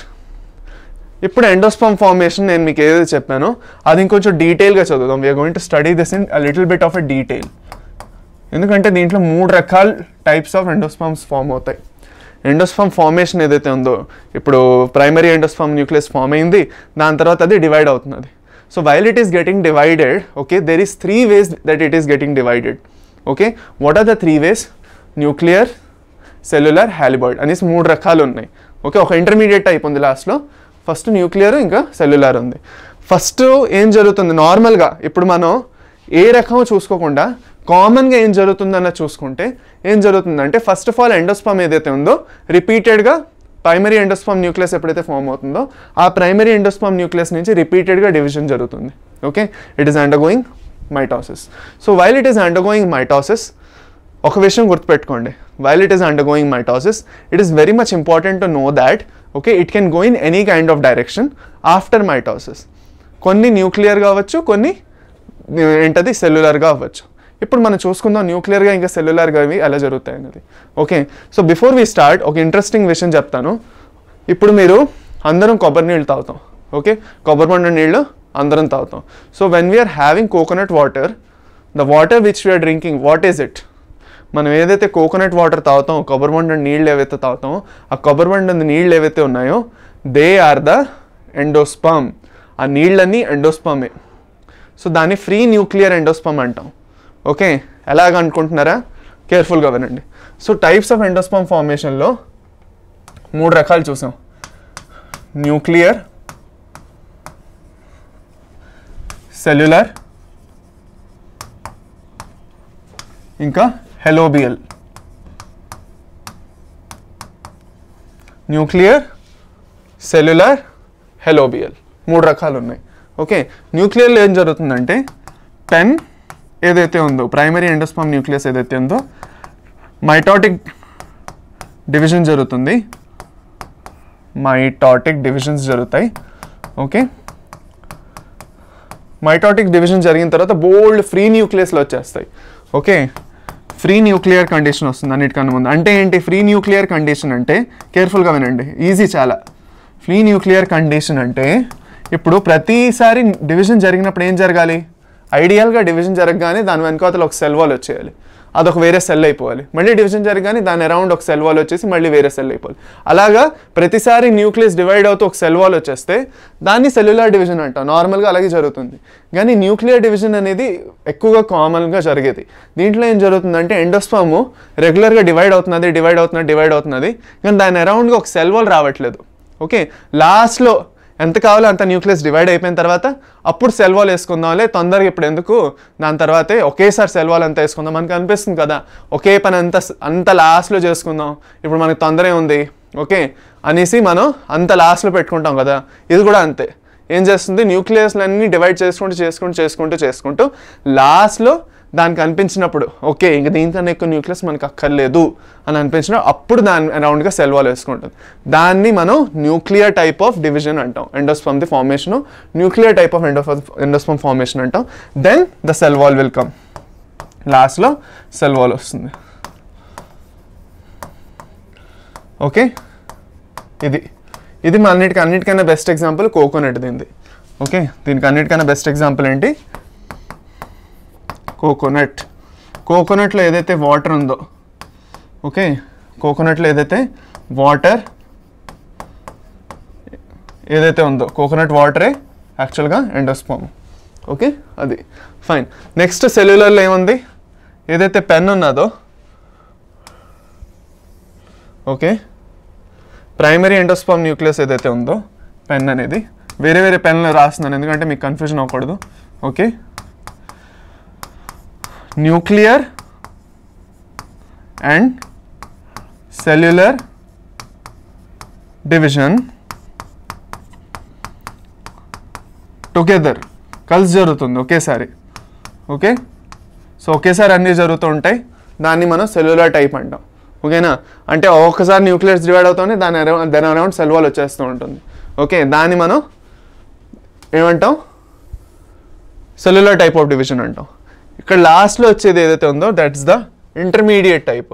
ఇప్పుడు ఎండోస్పర్మ్ ఫార్మేషన్ నేను మీకు ఏదైతే చెప్పానో అది ఇంకొంచెం డీటెయిల్గా చదువుదాం. We're going to study this in little bit of a detail. ఎందుకంటే దీంట్లో 3 రకాల టైప్స్ ఆఫ్ ఎండోస్పర్మ్స్ ఫామ్ అవుతాయి. ఎండోస్పర్మ్ ఫార్మేషన్ ఏదైతే ఉందో, ఇప్పుడు ప్రైమరీ ఎండోస్పర్మ్ న్యూక్లియస్ ఫామ్ అయింది, దాని తర్వాత అది డివైడ్ అవుతున్నది. So while it is getting divided, okay, there is 3 ways that it is getting divided. Okay, what are the 3 ways? Nuclear, cellular, helobial అనేసి 3 రకాలు ఉన్నాయి. ఓకే, ఒక ఇంటర్మీడియట్ టైప్ ఉంది లాస్ట్లో. ఫస్ట్ న్యూక్లియర్, ఇంకా సెల్యులర్ ఉంది. ఫస్ట్ ఏం జరుగుతుంది నార్మల్గా, ఇప్పుడు మనం ఏ రకం చూసుకోకుండా కామన్గా ఏం జరుగుతుందన్న చూసుకుంటే ఏం జరుగుతుందంటే, ఫస్ట్ ఆఫ్ ఆల్ ఎండోస్పర్మ్ ఏదైతే ఉందో రిపీటెడ్గా ప్రైమరీ ఎండోస్పర్మ్ న్యూక్లియస్ ఎప్పుడైతే ఫామ్ అవుతుందో ఆ ప్రైమరీ ఎండోస్పర్మ్ న్యూక్లియస్ నుంచి రిపీటెడ్గా డివిజన్ జరుగుతుంది. Okay, it is undergoing mitosis. So while it is undergoing mitosis, ఒక విషయం గుర్తుపెట్టుకోండి, while it is undergoing mitosis it is very much important to know that okay it can go in any kind of direction after mitosis. కొన్ని న్యూక్లియర్గా అవ్వచ్చు, కొన్ని ఏంటది సెల్యులర్గా అవ్వచ్చు. ఇప్పుడు మనం చూసుకుందాం న్యూక్లియర్గా ఇంకా సెల్యులర్గా అవి ఎలా జరుగుతాయి అన్నది. Okay, so before we start ఒక ఇంట్రెస్టింగ్ విషయం చెప్తాను. ఇప్పుడు మీరు అందరం కొబ్బరి నీళ్ళు తాగుతాం. ఓకే, కొబ్బరి బొండ నీళ్ళు అందరం తాగుతాం. So when we're having coconut water, the water which we're drinking, what is it? మనం ఏదైతే కోకోనట్ వాటర్ తాగుతాం, కొబ్బరి బొండ నీళ్ళు ఏవైతే తాగుతామో ఆ కొబ్బరి బొండ నీళ్ళు ఏవైతే ఉన్నాయో దే ఆర్ ద ఎండోస్పర్మ్. ఆ నీళ్ళన్నీ ఎండోస్పర్మే. సో దాన్ని ఫ్రీ న్యూక్లియర్ ఎండోస్పర్మ్ అంటాం. ఓకే, ఎలాగ అనుకుంటున్నారా? కేర్ఫుల్గా వినండి. సో టైప్స్ ఆఫ్ ఎండోస్పర్మ్ ఫార్మేషన్లో 3 రకాలు చూసాం. న్యూక్లియర్, సెల్యులర్, ఇంకా హెలోబియల్. న్యూక్లియర్, సెల్యులర్, హెలోబియల్ 3 రకాలు ఉన్నాయి. ఓకే, న్యూక్లియర్లో ఏం జరుగుతుందంటే పెన్ ఏదైతే ఉందో ప్రైమరీ ఎండోస్పర్మ్ న్యూక్లియస్ ఏదైతే ఉందో మైటోటిక్ డివిజన్ జరుగుతుంది, మైటోటిక్ డివిజన్స్ జరుగుతాయి. ఓకే, మైటోటిక్ డివిజన్ జరిగిన తర్వాత బోల్డ్ ఫ్రీ న్యూక్లియస్లు వచ్చేస్తాయి. ఓకే, ఫ్రీ న్యూక్లియర్ కండిషన్ వస్తుంది అన్నిటికన్నా ముందు. అంటే ఏంటి ఫ్రీ న్యూక్లియర్ కండిషన్ అంటే? కేర్ఫుల్గా వినండి, ఈజీ చాలా. ఫ్రీ న్యూక్లియర్ కండిషన్ అంటే ఇప్పుడు ప్రతిసారి డివిజన్ జరిగినప్పుడు ఏం జరగాలి? ఐడియల్గా డివిజన్ జరగగానే దాని వెనకాతలు ఒక సెల్ వాల్ వచ్చేయాలి, అదొక వేరే సెల్ అయిపోవాలి. మళ్ళీ డివిజన్ జరగగానే దాని అరౌండ్ ఒక సెల్ వాల్ వచ్చేసి మళ్ళీ వేరే సెల్ అయిపోవాలి. అలాగా ప్రతిసారి న్యూక్లియస్ డివైడ్ అవుతూ ఒక సెల్ వాల్ వచ్చేస్తే దాన్ని సెల్యులర్ డివిజన్ అంటాం. నార్మల్గా అలాగే జరుగుతుంది. కానీ న్యూక్లియర్ డివిజన్ అనేది ఎక్కువగా కామన్గా జరిగేది. దీంట్లో ఏం జరుగుతుందంటే ఎండోస్పర్మ్ రెగ్యులర్గా డివైడ్ అవుతున్నది కానీ దాని అరౌండ్గా ఒక సెల్ వాల్ రావట్లేదు. ఓకే, లాస్ట్లో ఎంత కావాలో అంత న్యూక్లియస్ డివైడ్ అయిపోయిన తర్వాత అప్పుడు సెల్ వాల్ వేసుకుందాంలే, తొందరగా ఇప్పుడు ఎందుకు, దాని తర్వాతే ఒకేసారి సెల్ వాల్ అంతా వేసుకుందాం. మనకు అనిపిస్తుంది కదా ఒకే పని అంత లాస్ట్లో చేసుకుందాం, ఇప్పుడు మనకు తొందరే ఉంది ఓకే అనేసి మనం అంత లాస్ట్లో పెట్టుకుంటాం కదా. ఇది కూడా అంతే. ఏం చేస్తుంది, న్యూక్లియస్లన్నీ డివైడ్ చేసుకుంటూ లాస్ట్లో దానికి అనిపించినప్పుడు ఓకే ఇంక దీనికన్నా ఎక్కువ న్యూక్లియస్ మనకు అక్కర్లేదు అని అనిపించినప్పుడు అప్పుడు దాని అరౌండ్గా సెల్ వాల్ వేసుకుంటుంది. దాన్ని మనం న్యూక్లియర్ టైప్ ఆఫ్ డివిజన్ అంటాం. Endosperm the formation nuclear type of endosperm formation అంటాం. Then the cell wall will come, లాస్ట్లో సెల్ వాల్ వస్తుంది. ఓకే, ఇది మన అన్నిటికన్నా బెస్ట్ ఎగ్జాంపుల్ కోకోనట్ దీనిది. ఓకే, దీనికి అన్నిటికన్నా బెస్ట్ ఎగ్జాంపుల్ ఏంటి? కోకోనట్లో ఏదైతే వాటర్ ఉందో ఓకే, కోకోనట్లో ఏదైతే వాటర్ ఏదైతే ఉందో కోకోనట్ వాటరే యాక్చువల్గా ఎండోస్పర్మ్. ఓకే, అది ఫైన్. నెక్స్ట్ సెల్యులర్లో ఏముంది, ఏదైతే పెన్ ఉన్నదో, ఓకే, ప్రైమరీ ఎండోస్పర్మ్ న్యూక్లియస్ ఏదైతే ఉందో, పెన్ అనేది వేరే వేరే పెన్లో రాస్తున్నాను ఎందుకంటే మీకు కన్ఫ్యూజన్ అవ్వకూడదు. Okay, nuclear and cellular division together కలిసి జరుగుతుంది ఒకేసారి. ఓకే, సో ఒకేసారి అన్నీ జరుగుతూ ఉంటాయి, దాన్ని మనం సెల్యులర్ టైప్ అంటాం. ఓకేనా, అంటే ఒక్కసారి న్యూక్లియస్ డివైడ్ అవుతుంది, దాని అరౌండ్ సెల్ వాల్ వచ్చేస్తూ ఉంటుంది. ఓకే, దాన్ని మనం ఏమంటాం, సెల్యులర్ టైప్ ఆఫ్ డివిజన్ అంటాం. ఇక్కడ లాస్ట్లో వచ్చేది ఏదైతే ఉందో దట్స్ ద ఇంటర్మీడియట్ టైప్.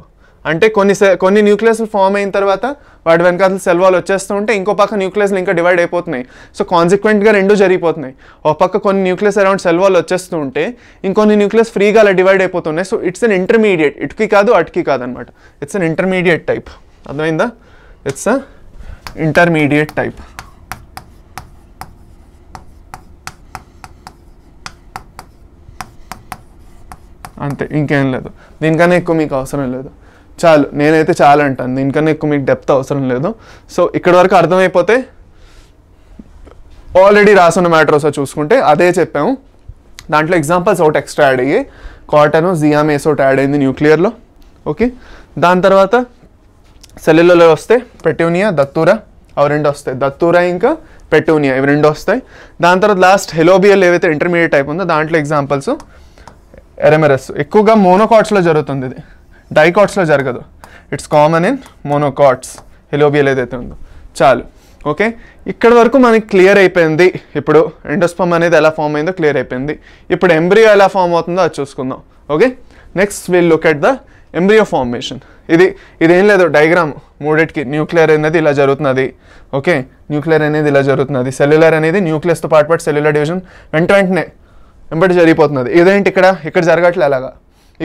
అంటే కొన్ని న్యూక్లియస్లు ఫామ్ అయిన తర్వాత వాటి వెనకాల సెల్ వాల్ వచ్చేస్తూ ఉంటే ఇంకో పక్క న్యూక్లియస్లు ఇంకా డివైడ్ అయిపోతున్నాయి. సో కాన్సిక్వెంట్గా రెండు జరిగిపోతున్నాయి. ఒక పక్క కొన్ని న్యూక్లియస్ అరౌండ్ సెల్ వాల్ వచ్చేస్తూ ఉంటే ఇంకొన్ని న్యూక్లియస్ ఫ్రీగా అలా డివైడ్ అయిపోతున్నాయి. సో ఇట్స్ అన్ ఇంటర్మీడియట్, ఇటుకి కాదు అటుకి కాదు అనమాట. It's an intermediate type. అర్థమైందా? It's a intermediate type. అంతే, ఇంకేం లేదు. దీనికన్నా ఎక్కువ మీకు అవసరం లేదు. చాలు, నేనైతే చాలా అంటాను, దీనికన్నా ఎక్కువ మీకు డెప్త్ అవసరం లేదు. సో ఇక్కడ వరకు అర్థమైపోతే ఆల్రెడీ రాసున్న మ్యాటర్ ఒకసారి చూసుకుంటే అదే చెప్పాము. దాంట్లో ఎగ్జాంపుల్స్ ఒకటి ఎక్స్ట్రా యాడ్ అయ్యి కాటను జియామేస్ ఒకటి యాడ్ అయింది న్యూక్లియర్లో. ఓకే, దాని తర్వాత సెల్యులర్లో వస్తే పెటూనియా, దత్తూరా, అవి రెండు వస్తాయి. దత్తూరా ఇంకా పెటూనియా ఇవి రెండు వస్తాయి. దాని తర్వాత లాస్ట్ హెలోబియల్ ఏవైతే ఇంటర్మీడియట్ టైప్ ఉందో దాంట్లో ఎగ్జాంపుల్స్ ఎరమెరస్. ఎక్కువగా మోనోకాట్స్లో జరుగుతుంది, ఇది డైకాట్స్లో జరగదు. ఇట్స్ కామన్ ఇన్ మోనోకాట్స్ హెలోబియల్ ఏదైతే ఉందో. చాలు, ఓకే, ఇక్కడ వరకు మనకి క్లియర్ అయిపోయింది. ఇప్పుడు ఎండోస్పర్మ్ అనేది ఎలా ఫామ్ అయిందో క్లియర్ అయిపోయింది. ఇప్పుడు ఎంబ్రియో ఎలా ఫామ్ అవుతుందో అది చూసుకుందాం. Okay, next will look at the embryo formation. ఇదేం లేదు, డయాగ్రామ్ మూడిటికి. న్యూక్లియర్ అనేది ఇలా జరుగుతున్నది. ఓకే, న్యూక్లియర్ అనేది ఇలా జరుగుతున్నది. సెల్యులర్ అనేది న్యూక్లియస్తో పాటు సెల్యులర్ డివిజన్ వెంటనే వెంబడి జరిగిపోతున్నది. ఇదేంటి ఇక్కడ జరగట్లే అలాగా.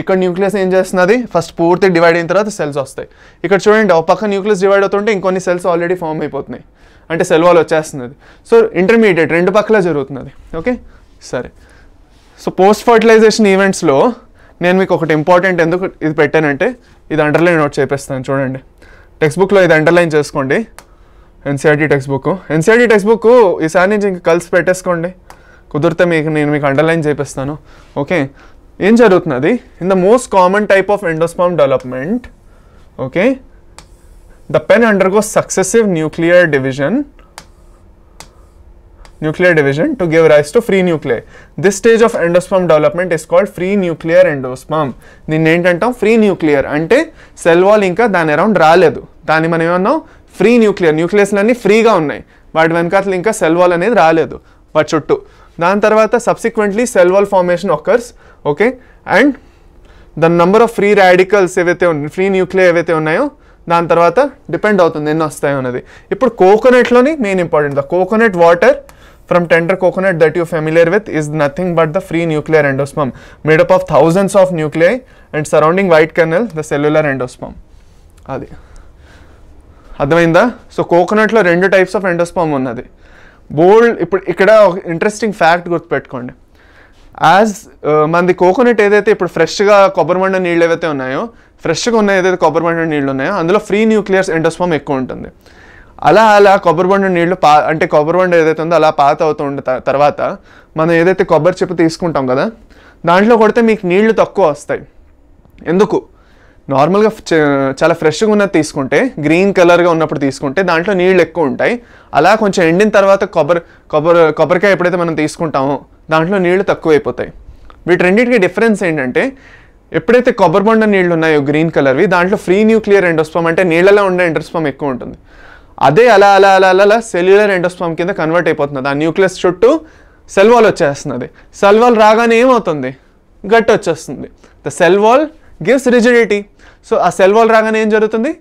ఇక్కడ న్యూక్లియస్ ఏం చేస్తున్నది, ఫస్ట్ పూర్తి డివైడ్ అయిన తర్వాత సెల్స్ వస్తాయి. ఇక్కడ చూడండి, ఒక పక్క న్యూక్లియస్ డివైడ్ అవుతుంటే ఇంకొన్ని సెల్స్ ఆల్రెడీ ఫామ్ అయిపోతున్నాయి, అంటే సెల్ వాల్ వచ్చేస్తున్నది. సో ఇంటర్మీడియట్ రెండు పక్కల జరుగుతున్నది. ఓకే, సరే. సో పోస్ట్ ఫర్టిలైజేషన్ ఈవెంట్స్లో నేను మీకు ఒకటి ఇంపార్టెంట్ ఎందుకు ఇది పెట్టానంటే, ఇది అండర్లైన్ నోట్ చేపిస్తాను. చూడండి, టెక్స్ట్ బుక్లో ఇది అండర్లైన్ చేసుకోండి. ఎన్సీఆర్టీ టెక్స్ట్ బుక్ ఈసారి నుంచి ఇంక కలిసి పెట్టేసుకోండి. కుదిరితే నేను మీకు అండర్లైన్ చేపిస్తాను. ఓకే, ఏం జరుగుతున్నది, in the most common type of endosperm development, okay, the pen undergoes successive nuclear division to give rise to free nuclei. This stage of endosperm development is called free nuclear endosperm. దీన్ని ఏంటంటాం, ఫ్రీ న్యూక్లియర్. అంటే సెల్ వాల్ ఇంకా దాని అరౌండ్ రాలేదు, దాన్ని మనం ఏమన్నాం, ఫ్రీ న్యూక్లియస్లన్నీ ఫ్రీగా ఉన్నాయి, వాటి వెనకాతలు ఇంకా సెల్ వాల్ అనేది రాలేదు వాటి చుట్టూ. దాని తర్వాత subsequently cell wall formation occurs. Okay, and the number of free radicals ఏవైతే ఫ్రీ న్యూక్లియర్ ఏవైతే ఉన్నాయో దాని తర్వాత డిపెండ్ అవుతుంది ఎన్ని వస్తాయో అన్నది. ఇప్పుడు కోకోనట్లోని main important, the coconut water from tender coconut that you're familiar with is nothing but the free nuclear endosperm made up of thousands of nuclei and surrounding white kernel the cellular endosperm. అది అర్థమైందా? సో కోకోనట్లో రెండు టైప్స్ ఆఫ్ ఎండోస్పర్మ్ ఉన్నది. ఇప్పుడు ఇక్కడ ఒక ఇంట్రెస్టింగ్ ఫ్యాక్ట్ గుర్తుపెట్టుకోండి. మనది కోకోనట్ ఏదైతే ఇప్పుడు ఫ్రెష్గా కొబ్బరి బండ నీళ్ళు ఏవైతే ఉన్నాయో, ఫ్రెష్గా ఉన్న ఏదైతే కొబ్బరి బండ నీళ్ళు ఉన్నాయో అందులో ఫ్రీ న్యూక్లియర్ ఎండోస్పర్మ్ ఎక్కువ ఉంటుంది. అలా కొబ్బరి బండ నీళ్ళు అంటే కొబ్బరి బండ ఏదైతే ఉందో అలా పాత అవుతూ ఉండే తర్వాత మనం ఏదైతే కొబ్బరి చెప్పు తీసుకుంటాం కదా, దాంట్లో కొడితే మీకు నీళ్లు తక్కువ వస్తాయి. ఎందుకు? నార్మల్గా చాలా ఫ్రెష్గా ఉన్నది తీసుకుంటే, గ్రీన్ కలర్గా ఉన్నప్పుడు తీసుకుంటే దాంట్లో నీళ్ళు ఎక్కువ ఉంటాయి. అలా కొంచెం ఎండిన తర్వాత కొబ్బరికాయ ఎప్పుడైతే మనం తీసుకుంటామో దాంట్లో నీళ్లు తక్కువ అయిపోతాయి. వీటి రెండింటికి డిఫరెన్స్ ఏంటంటే, ఎప్పుడైతే కొబ్బరి బండ నీళ్ళు ఉన్నాయో గ్రీన్ కలర్వి, దాంట్లో ఫ్రీ న్యూక్లియర్ ఎండోస్పర్మ్ అంటే నీళ్ళలో ఉండే ఎండోస్పర్మ్ ఎక్కువ ఉంటుంది. అదే అలా సెల్యులర్ ఎండోస్పర్మ్ కింద కన్వర్ట్ అయిపోతుంది. ఆ న్యూక్లియస్ చుట్టూ సెల్ వాల్ వచ్చేస్తున్నది. సెల్ వాల్ రాగానే ఏమవుతుంది, గట్టి వచ్చేస్తుంది. The cell wall gives rigidity. So ఆ సెల్ వాల్ రాగానే ఏం జరుగుతుంది,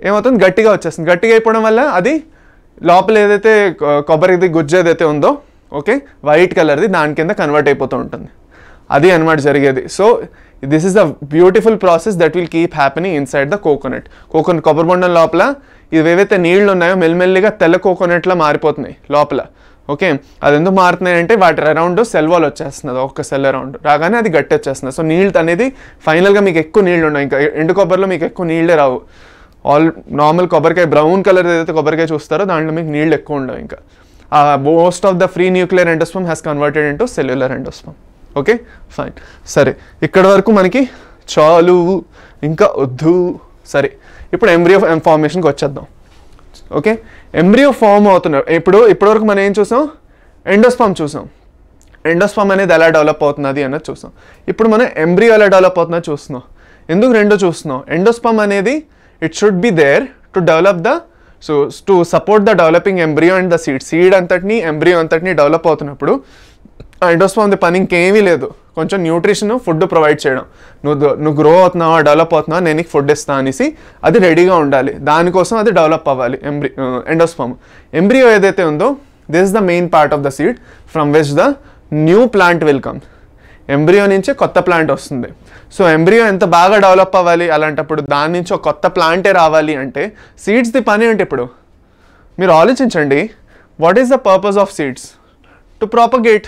ఏమవుతుంది, గట్టిగా వచ్చేస్తుంది. గట్టిగా అయిపోవడం వల్ల అది లోపల ఏదైతే కొబ్బరిది గుజ్జు ఏదైతే ఉందో, ఓకే, వైట్ కలర్ది దాని కింద కన్వర్ట్ అయిపోతూ ఉంటుంది. అది అన్నమాట జరిగేది. So this is the beautiful process that will keep happening inside the coconut. కొబ్బరి బొండం లోపల ఇవేవైతే నీళ్లు ఉన్నాయో మెల్లిమెల్లిగా తెల్ల కోకోనట్లా మారిపోతున్నాయి లోపల. ఓకే, అది ఎందుకు మారుతున్నాయి అంటే వాటి అరౌండ్ సెల్ వాల్ వచ్చేస్తున్నది, ఒక్క సెల్ అరౌండ్ రాగానే అది గట్టి వచ్చేస్తుంది. సో నీళ్ళు అనేది ఫైనల్గా మీకు ఎక్కువ నీళ్ళు ఉన్నాయి. ఇంకా ఎండు కొబ్బరిలో మీకు ఎక్కువ నీళ్ళే రావు. నార్మల్ కొబ్బరికాయ బ్రౌన్ కలర్ ఏదైతే కొబ్బరికాయ చూస్తారో దాంట్లో మీకు నీళ్ళు ఎక్కువ ఉండవు. ఇంకా most of the free nuclear endosperm has converted into cellular endosperm. Okay fine. సరే, ఇక్కడ వరకు మనకి చాలు, ఇంకా వద్దు. సరే, ఇప్పుడు ఎంబ్రియో ఫార్మేషన్కి వచ్చేద్దాం. ఓకే, ఎంబ్రియో ఫామ్ అవుతున్నారు. ఇప్పటివరకు మనం ఏం చూసాం? ఎండోస్పర్మ్ చూసాం. ఎండోస్పర్మ్ అనేది ఎలా డెవలప్ అవుతున్నది అన్నది చూసాం. ఇప్పుడు మనం ఎంబ్రియో ఎలా డెవలప్ అవుతున్నది చూస్తున్నాం. ఎందుకు రెండో చూస్తున్నాం? ఎండోస్పర్మ్ అనేది it should be there to develop the to support the developing embryo and the seed అంతటిని ఎంబ్రియో అంతటిని డెవలప్ అవుతున్నప్పుడు ఎండోస్పర్మ్ పని ఇంకేమీ లేదు, కొంచెం న్యూట్రిషన్ ఫుడ్ ప్రొవైడ్ చేయడం. నువ్వు గ్రో అవుతున్నావా, డెవలప్ అవుతున్నావా, నేను నీకు ఫుడ్ ఇస్తా అనేసి అది రెడీగా ఉండాలి. దానికోసం అది డెవలప్ అవ్వాలి ఎండోస్పర్మ్. ఎంబ్రియో ఏదైతే ఉందో this is the main part of the seed from which the new plant will come. Embryo నుంచి కొత్త ప్లాంట్ వస్తుంది. సో ఎంబ్రియో ఎంత బాగా డెవలప్ అవ్వాలి, అలాంటప్పుడు దాని నుంచి ఒక కొత్త ప్లాంటే రావాలి అంటే సీడ్స్ది పని ఏంటి? ఇప్పుడు మీరు ఆలోచించండి, what is the purpose of seeds? To propagate,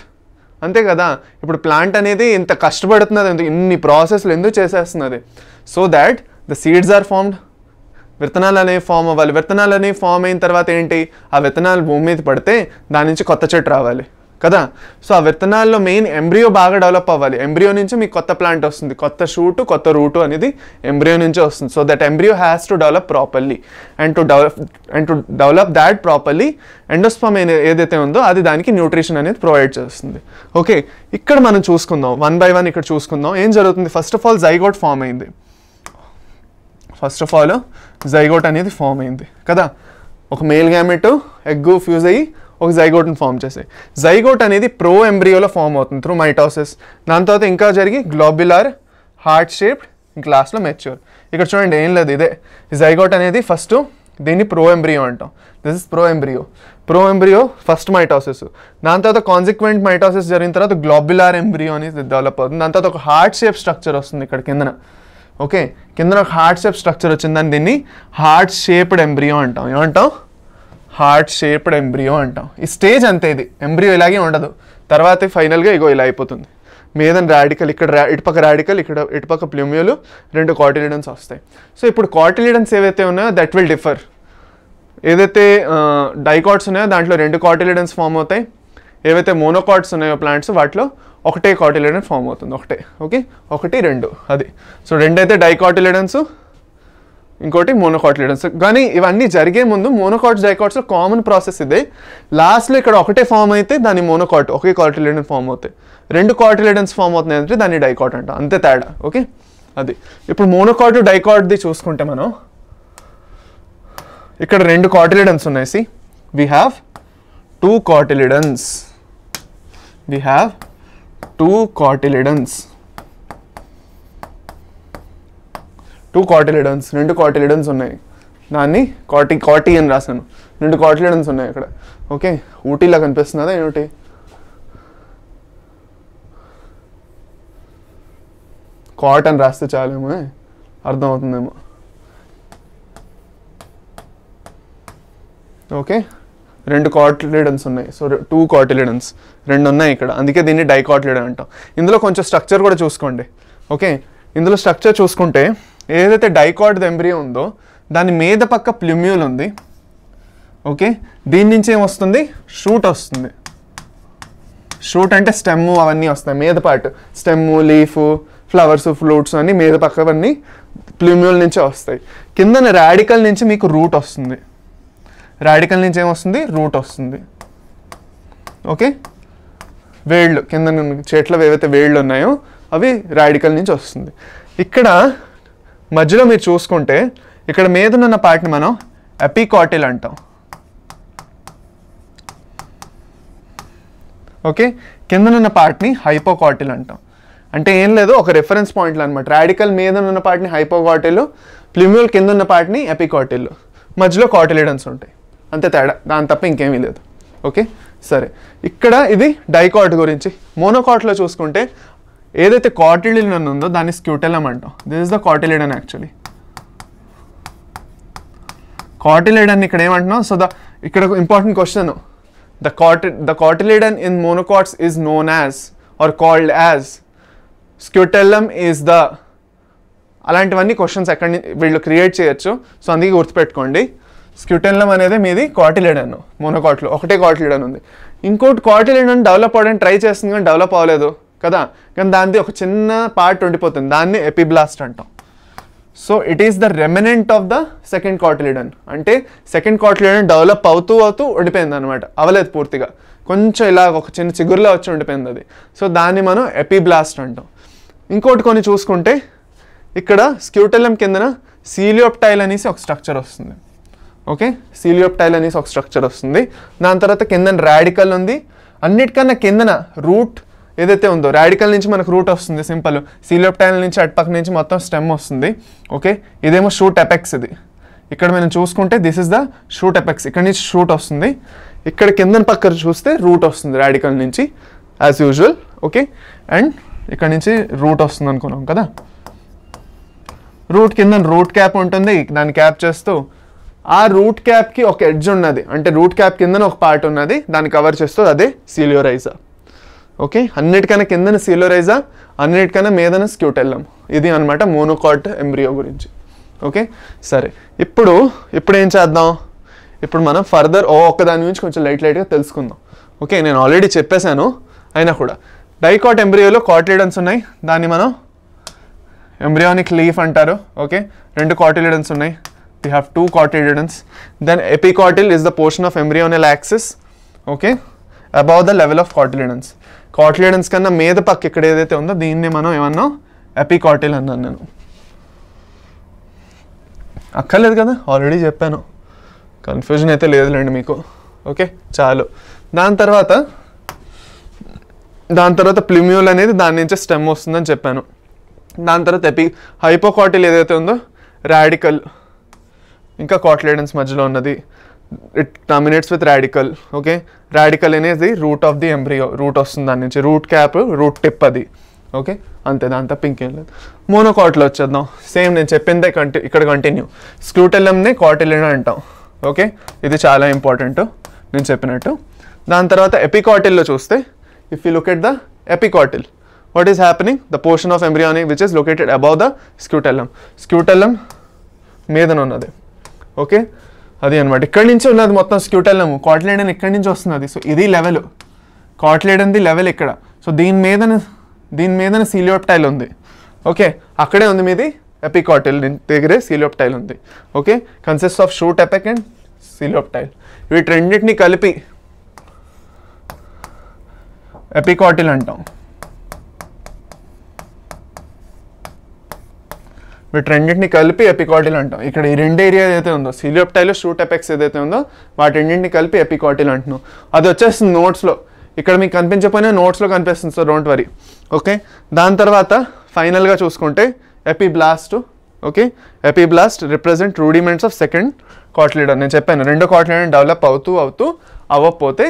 అంతే కదా. ఇప్పుడు ప్లాంట్ అనేది ఇంత కష్టపడుతున్నది, ఇన్ని ప్రాసెస్లు ఎందుకు చేసేస్తున్నది? So that the seeds are formed. విత్తనాలు అనేవి ఫామ్ అవ్వాలి. విత్తనాలు అనేవి ఫామ్ అయిన తర్వాత ఏంటి? ఆ విత్తనాలు భూమి మీద పడితే దాని నుంచి కొత్త చెట్టు రావాలి కదా. సో ఆ విత్తనాల్లో మెయిన్ ఎంబ్రియో బాగా డెవలప్ అవ్వాలి. ఎంబ్రియో నుంచి మీకు కొత్త ప్లాంట్ వస్తుంది, కొత్త షూటు, కొత్త రూటు అనేది ఎంబ్రియో నుంచే వస్తుంది. So that embryo has to develop properly and to develop that properly endosperm ఏదైతే ఉందో అది దానికి న్యూట్రిషన్ అనేది ప్రొవైడ్ చేస్తుంది. ఓకే, ఇక్కడ మనం చూసుకుందాం, 1 by 1 ఇక్కడ చూసుకుందాం ఏం జరుగుతుంది. First of all zygote form అయింది. జైగోట్ అనేది ఫామ్ అయింది కదా. ఒక మేల్ గ్యామెట్ ఎగ్ ఫ్యూజ్ అయ్యి ఒక జైగోట్ని ఫామ్ చేసాయి. జైగోట్ అనేది ప్రో ఎంబ్రియోలో ఫామ్ అవుతుంది త్రూ మైటోసిస్. దాని తర్వాత ఇంకా జరిగి గ్లోబ్యులర్, హార్ట్ షేప్డ్, లాస్ట్లో మెచ్యూర్. ఇక్కడ చూడండి ఏం లేదు, ఇదే జైగోట్ అనేది ఫస్ట్. దీన్ని ప్రో ఎంబ్రియో అంటాం. This is pro embryo first mitosis. దాని తర్వాత కాన్సిక్వెంట్ మైటోసిస్ జరిగిన తర్వాత గ్లోబ్యులర్ ఎంబ్రియో అనేది డెవలప్ అవుతుంది. దాని తర్వాత ఒక హార్ట్ షేప్ స్ట్రక్చర్ వస్తుంది ఇక్కడ కిందన. ఓకే, కిందన ఒక హార్ట్ షేప్ స్ట్రక్చర్ వచ్చిందని దీన్ని హార్ట్ షేప్డ్ ఎంబ్రియో అంటాం. ఏమంటాం? హార్ట్ షేప్డ్ ఎంబ్రియో అంటాం. ఈ స్టేజ్ అంతే, ఇది ఎంబ్రియో ఇలాగే ఉండదు. తర్వాత ఫైనల్గా ఇగో ఇలా అయిపోతుంది. మీదన రాడికల్, ఇక్కడ ఇటుపక్క రాడికల్, ఇక్కడ ఇటుపక్క ప్లూమ్యూలు, 2 కాటిలిడన్స్ వస్తాయి. సో ఇప్పుడు కాటిలిడన్స్ ఏవైతే ఉన్నాయో దట్ విల్ డిఫర్. ఏదైతే డైకాట్స్ ఉన్నాయో దాంట్లో 2 కాటిలిడన్స్ ఫామ్ అవుతాయి. ఏవైతే మోనోకాట్స్ ఉన్నాయో ప్లాంట్స్ వాటిలో ఒకటే కాటిలిడన్ ఫామ్ అవుతుంది. ఒకటే. ఓకే, 1, 2 అది. సో 2 అయితే డైకాటిలిడన్స్, ఇంకోటి మోనోకాటిలిడన్స్. కానీ ఇవన్నీ జరిగే ముందు మోనోకాట్స్ డైకాట్స్లో కామన్ ప్రాసెస్ ఇదే. లాస్ట్లో ఇక్కడ ఒకటే ఫామ్ అయితే దాని మోనోకాట్, ఒకే కాటిలిడన్ ఫామ్ అవుతాయి. 2 కాటిలిడన్స్ ఫామ్ అవుతున్నాయి అంటే దాన్ని డైకాట్ అంట, అంతే తేడా. ఓకే, అది. ఇప్పుడు మోనోకాట్ డైకాట్ది చూసుకుంటే మనం ఇక్కడ 2 కాటిలిడన్స్ ఉన్నాయి. C we have 2 cotyledons. 2 cotyledons ఉన్నాయి. దాన్ని కాటి అని రాశాను. 2 కాటిలిడన్స్ ఉన్నాయి ఇక్కడ. ఓకే, ఊటీలా కనిపిస్తున్నదా ఏమిటి? కాట్ అని రాస్తే చాలేమో, అర్థమవుతుందేమో. ఓకే, 2 కాటిలిడన్స్ ఉన్నాయి. సో 2 కాటిలిడన్స్ 2 ఉన్నాయి ఇక్కడ, అందుకే దీన్ని డైకాటిలిడన్ అంటాం. ఇందులో కొంచెం స్ట్రక్చర్ కూడా చూసుకోండి. ఓకే, ఇందులో స్ట్రక్చర్ చూసుకుంటే ఏదైతే డైకాట్ ఎంబ్రియో ఉందో దాని మీద పక్క ప్లూమ్యూల్ ఉంది. ఓకే, దీని నుంచి ఏమొస్తుంది? షూట్ వస్తుంది. షూట్ అంటే స్టెమ్ అవన్నీ వస్తాయి మీద part. Stem, leaf, flowers, flutes అన్నీ మీద పక్కవన్నీ ప్లూమ్యూల్ నుంచే వస్తాయి. కిందన రాడికల్ నుంచి మీకు రూట్ వస్తుంది. రాడికల్ నుంచి ఏమొస్తుంది? రూట్ వస్తుంది. ఓకే, వేళ్ళు కింద చెట్లు ఏవైతే వేళ్ళు ఉన్నాయో అవి రాడికల్ నుంచి వస్తుంది. ఇక్కడ మధ్యలో మీరు చూసుకుంటే ఇక్కడ మీదనున్న పార్ట్ని మనం ఎపికాటిల్ అంటాం. ఓకే, కిందనున్న పార్ట్ని హైపోకాటిల్ అంటాం. అంటే ఏం లేదు, ఒక రిఫరెన్స్ పాయింట్లు అనమాట. రాడికల్ మీదనున్న పార్ట్ని హైపోకాటిల్, ప్లూమ్యూల్ కింద ఉన్న పార్ట్ని ఎపికాటిల్, మధ్యలో కాటిలిడన్స్ ఉంటాయి, అంతే తేడా. దాని తప్ప ఇంకేమీ లేదు. ఓకే, సరే. ఇక్కడ ఇది డైకాట్ గురించి. మోనోకాట్లో చూసుకుంటే ఏదైతే కాటిలిడన్ ఉందో దాన్ని స్క్యూటెలం అంటాం. This is the cotyledon actually. Cotyledon ఇక్కడ ఏమంటున్నాం? సో ఇక్కడ important question, the cotyledon in monocots is known as or called as scutellum is the, అలాంటివన్నీ క్వశ్చన్స్ ఎక్కడి నుంచి వీళ్ళు క్రియేట్ చేయొచ్చు. సో అందుకే గుర్తుపెట్టుకోండి, స్క్యూటెలం అనేది మీది కాటిలిడన్. మోనోకాట్లో ఒకటే కాటిలిడన్ ఉంది. ఇంకోటి కాటిలిడన్ డెవలప్ అవ్వడానికి ట్రై చేస్తుంది కానీ డెవలప్ అవ్వలేదు కదా, కానీ దానిది ఒక చిన్న పార్ట్ ఉండిపోతుంది, దాన్ని ఎపిబ్లాస్ట్ అంటాం. So it is the remnant of the second కాటిలిడన్. అంటే సెకండ్ కాటిలిడన్ డెవలప్ అవుతూ ఉండిపోయింది అనమాట, అవ్వలేదు పూర్తిగా, కొంచెం ఇలా ఒక చిన్న చిగురులో వచ్చి ఉండిపోయింది అది. సో దాన్ని మనం ఎపిబ్లాస్ట్ అంటాం. ఇంకోటి కొన్ని చూసుకుంటే ఇక్కడ స్క్యూటెలం కిందన సీలియోప్టైల్ అనేసి ఒక స్ట్రక్చర్ వస్తుంది. ఓకే, సీలియోప్టైల్ అనేసి ఒక స్ట్రక్చర్ వస్తుంది. దాని తర్వాత కిందన రాడికల్ ఉంది. అన్నిటికన్నా కిందన రూట్ ఏదైతే ఉందో, రాడికల్ నుంచి మనకు రూట్ వస్తుంది సింపుల్, సీలియోప్టైల్ నుంచి అటుపక్క నుంచి మొత్తం స్టెమ్ వస్తుంది. ఓకే, ఇదేమో షూట్ ఎపెక్స్. ఇది ఇక్కడ మనం చూసుకుంటే this is the shoot apex, ఇక్కడ నుంచి షూట్ వస్తుంది. ఇక్కడ కిందన పక్కన చూస్తే రూట్ వస్తుంది రాడికల్ నుంచి యాజ్ యూజువల్. ఓకే, అండ్ ఇక్కడ నుంచి రూట్ వస్తుంది అనుకున్నాం కదా. రూట్ కింద రూట్ క్యాప్ ఉంటుంది, దాన్ని క్యాప్ చేస్తూ ఆ రూట్ క్యాప్కి ఒక ఎడ్జ్ ఉన్నది, అంటే రూట్ క్యాప్ కిందన ఒక పార్ట్ ఉన్నది, దాన్ని కవర్ చేస్తూ అదే సీలియోరైజా. ఓకే, అన్నిటికన్నా కిందన సీలియోరైజా, అన్నిటికన్నా మీదన స్క్యూటెల్లం. ఇది అనమాట మోనోకాట్ ఎంబ్రియో గురించి. ఓకే, సరే, ఇప్పుడు ఏం చేద్దాం? ఇప్పుడు మనం ఫర్దర్ ఒక్కదాని గురించి కొంచెం లైట్గా తెలుసుకుందాం. ఓకే, నేను ఆల్రెడీ చెప్పేశాను, అయినా కూడా డైకాట్ ఎంబ్రియోలో కాటిలిడన్స్ ఉన్నాయి, దాన్ని మనం ఎంబ్రియానిక్ లీఫ్ అంటారు. ఓకే, 2 కాటిలిడన్స్ ఉన్నాయి. We have 2 cotyledons. Then epicotyl is the portion of embryonal axis, okay, above the level of cotyledons. Cotyledons కన్నా మీద పక్క ఇక్కడ ఏదైతే ఉందో దీన్ని మనం ఏమన్నాం? ఎపికాటిల్ అన్నాను నేను. అక్కర్లేదు కదా, ఆల్రెడీ చెప్పాను, కన్ఫ్యూజన్ అయితే లేదులేండి మీకు. ఓకే, చాలు. దాని తర్వాత ప్లిమ్యూల్ అనేది దాని నుంచి స్టెమ్ వస్తుందని చెప్పాను. దాని తర్వాత హైపోకాటిల్ ఏదైతే ఉందో రాడికల్, ఇంకా కాటిలిడన్స్ మధ్యలో ఉన్నది, it terminates with radical. Okay, radical అనేది root of the embryo, root వస్తుంది దాని నుంచి, రూట్ క్యాప్, రూట్ టిప్ అది. ఓకే, అంతే, దాంతో పింక్ ఏం లేదు. మోనోకాట్లో వచ్చేద్దాం. సేమ్ నేను చెప్పిందే ఇక్కడ కంటిన్యూ. స్క్యూటెలంని కాటిలిడన్ అంటాం. ఓకే, ఇది చాలా ఇంపార్టెంట్ నేను చెప్పినట్టు. దాని తర్వాత ఎపికాటిల్లో చూస్తే, if you look at the epicotyl, what is happening? The portion of embryonic which is located above the scutellum. Scutellum మీదన ఉన్నది. ఓకే, అది అనమాట, ఇక్కడి నుంచి ఉన్నది మొత్తం స్క్యూటెల్లం. కాటిలిడన్ ఇక్కడి నుంచి వస్తున్నది. సో ఇది లెవెల్, కాటిలిడన్ది లెవెల్ ఇక్కడ. సో దీని మీదన సీలియోప్టైల్ ఉంది. ఓకే, అక్కడే ఉంది మీది ఎపికాటిల్ దగ్గరే సీలియోప్టైల్ ఉంది. Okay, consist of shoot apex and coleoptile. వీటి రెండింటిని కలిపి ఎపికాటిల్ అంటాం. వీటిరెండింటిని కలిపి ఎపికాటిల్ అంటాం. ఇక్కడ ఈ 2 ఏరియా ఏదైతే ఉందో, సీలియోప్టైల్, షూట్ ఎపెక్స్ ఏదైతే ఉందో, వాటి రెండింటిని కలిపి ఎపికాటిల్ అంటున్నాం. అది వచ్చేస్తుంది నోట్స్లో, ఇక్కడ మీకు కనిపించకపోయినా నోట్స్లో కనిపిస్తుంది. So don't worry. ఓకే, దాని తర్వాత ఫైనల్గా చూసుకుంటే epiblast. Okay, epiblast represent rudiments of second cotyledon. నేను చెప్పాను 2 కాటిలిడన్ డెవలప్ అవుతూ అవ్వకపోతే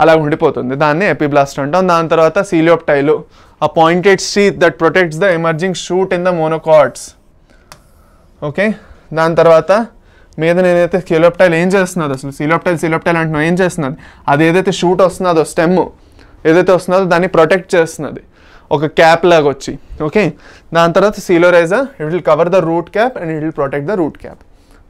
అలా ఉండిపోతుంది, దాన్ని ఎపిబ్లాస్ట్ అంటాం. దాని తర్వాత సీలియోప్టైల్, a pointed sheath that protects the emerging shoot in the monocots. Okay, దాని తర్వాత మీద నేనైతే సీలియోప్టైల్ ఏం చేస్తున్నది, అసలు సీలియోప్టైల్ అంటున్నా ఏం చేస్తున్నది, అది ఏదైతే షూట్ వస్తున్నదో, స్టెమ్ ఏదైతే వస్తున్నదో దాన్ని ప్రొటెక్ట్ చేస్తున్నది ఒక క్యాప్ లాగా వచ్చి. ఓకే, దాని తర్వాత coleorhiza, it will cover the root cap and it will protect the root cap.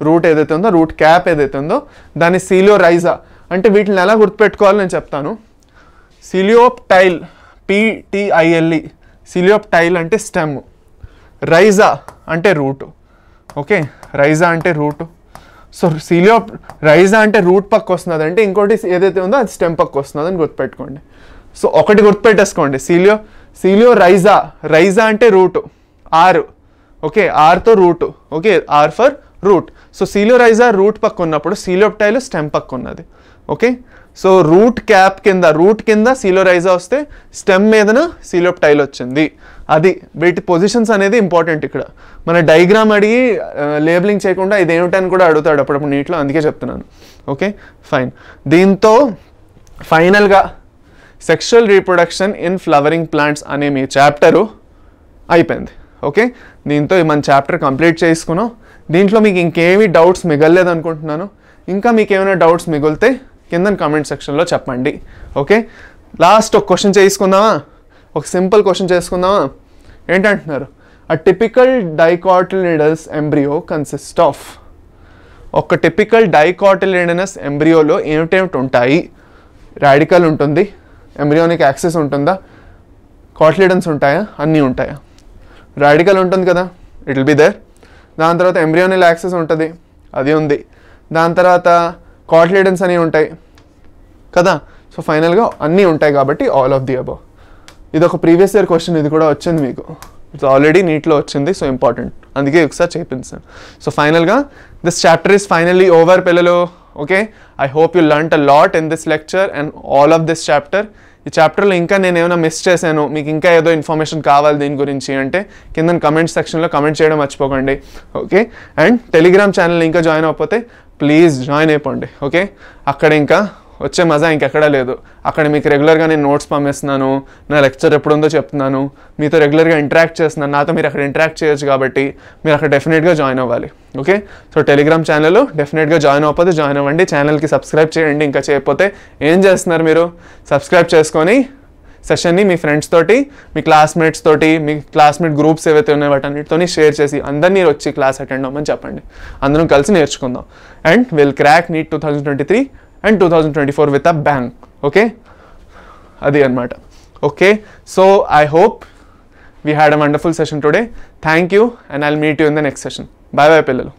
Root ఏదైతే ఉందో, రూట్ క్యాప్ ఏదైతే ఉందో దాన్ని సీలియోరైజా అంటే, వీటిని ఎలా గుర్తుపెట్టుకోవాలో నేను చెప్తాను. సీలియోప్టైల్, PTILE, సీలియోప్టైల్ అంటే స్టెమ్, రైజా అంటే రూట్. ఓకే, రైజా అంటే రూట్. సో రైజా అంటే రూట్ పక్క వస్తున్నది అంటే, ఇంకోటి ఏదైతే ఉందో అది స్టెమ్ పక్క వస్తున్నది అని గుర్తుపెట్టుకోండి. సో ఒకటి గుర్తుపెట్టేసుకోండి, రైజా అంటే రూట్, ఆర్. ఓకే, ఆర్తో root. Okay, R for root. So coleorhiza root పక్క ఉన్నప్పుడు సీలియోప్టైల్ స్టెమ్ పక్క ఉన్నది. ఓకే, సో రూట్ కింద సీలియోరైజా వస్తే స్టెమ్ మీదన సీలియోప్టైల్ వచ్చింది. అది వీటి పొజిషన్స్ అనేది ఇంపార్టెంట్. ఇక్కడ మన డయాగ్రామ్ అడిగి లేబులింగ్ చేయకుండా ఇదేమిటని కూడా అడుగుతాడు అప్పుడప్పుడు నీట్లో, అందుకే చెప్తున్నాను. Okay, fine. దీంతో ఫైనల్గా sexual reproduction in flowering plants అనే మీ చాప్టరు అయిపోయింది. ఓకే, దీంతో మన చాప్టర్ కంప్లీట్ చేసుకున్నాం. దీంట్లో మీకు ఇంకేమీ డౌట్స్ మిగలలేదు అనుకుంటున్నాను. ఇంకా మీకు ఏమైనా డౌట్స్ మిగిలితే కింద కామెంట్ సెక్షన్లో చెప్పండి. ఓకే, లాస్ట్ ఒక క్వశ్చన్ చేసుకుందామా? ఒక సింపుల్ క్వశ్చన్ చేసుకుందామా? ఏంటంటున్నారు? A typical dicotyledonous embryo consist of. ఒక టిపికల్ డైకాటిలిడనస్ ఎంబ్రియోలో ఏమిటేమిటి ఉంటాయి? రాడికల్ ఉంటుంది, ఎంబ్రియోనిక్ యాక్సిస్ ఉంటుందా, కాటిలిడన్స్ ఉంటాయా, అన్నీ ఉంటాయా? రాడికల్ ఉంటుంది కదా, ఇట్ విల్ బి దేర్. దాని తర్వాత ఎంబ్రియోనిక్ యాక్సిస్ ఉంటుంది, అది ఉంది. దాని తర్వాత కాటిలిడన్స్ అని ఉంటాయి కదా. సో ఫైనల్గా అన్నీ ఉంటాయి కాబట్టి ఆల్ ఆఫ్ ది అబవ్. ఇది ఒక ప్రీవియస్ ఇయర్ క్వశ్చన్, ఇది కూడా వచ్చింది మీకు, ఇట్స్ ఆల్రెడీ నీట్లో వచ్చింది. సో ఇంపార్టెంట్, అందుకే ఒకసారి చేయించాను. సో ఫైనల్గా this chapter is finally over పిల్లలు. Okay, I hope you learnt a lot in this lecture and all of this chapter. ఈ చాప్టర్లో ఇంకా నేను ఏమైనా మిస్ చేశాను, మీకు ఇంకా ఏదో ఇన్ఫర్మేషన్ కావాలి దీని గురించి అంటే కింద కమెంట్ సెక్షన్లో కమెంట్ చేయడం మర్చిపోకండి. ఓకే, అండ్ టెలిగ్రామ్ ఛానల్ ఇంకా జాయిన్ అవ్వకపోతే ప్లీజ్ జాయిన్ అయిపోండి. ఓకే, అక్కడ ఇంకా వచ్చే మజా ఇంకెక్కడా లేదు. అక్కడ మీకు రెగ్యులర్గా నేను నోట్స్ పంపిస్తున్నాను, నా లెక్చర్ ఎప్పుడుందో చెప్తున్నాను, మీతో రెగ్యులర్గా ఇంటరాక్ట్ చేస్తున్నాను. నాతో మీరు అక్కడ ఇంటరాక్ట్ చేయొచ్చు కాబట్టి మీరు అక్కడ డెఫినెట్గా జాయిన్ అవ్వాలి. ఓకే, సో టెలిగ్రామ్ ఛానల్ డెఫినెట్గా జాయిన్ అవ్వకపోతే జాయిన్ అవ్వండి. ఛానల్కి సబ్స్క్రైబ్ చేయండి. ఇంకా చేయకపోతే ఏం చేస్తున్నారు మీరు? సబ్స్క్రైబ్ చేసుకొని సెషన్ని మీ ఫ్రెండ్స్ తోటి, మీ క్లాస్మేట్స్ తోటి, మీ క్లాస్మేట్ గ్రూప్స్ ఏవైతే ఉన్నాయో వాటన్నిటితో షేర్ చేసి అందరినీ వచ్చి క్లాస్ అటెండ్ అవ్వమని చెప్పండి. అందరం కలిసి నేర్చుకుందాం. And will crack NEET 2023 and 2024 with a bang. Okay, adi anamata. Okay, so I hope we had a wonderful session today. Thank you, and I'll meet you in the next session. Bye bye pillalu.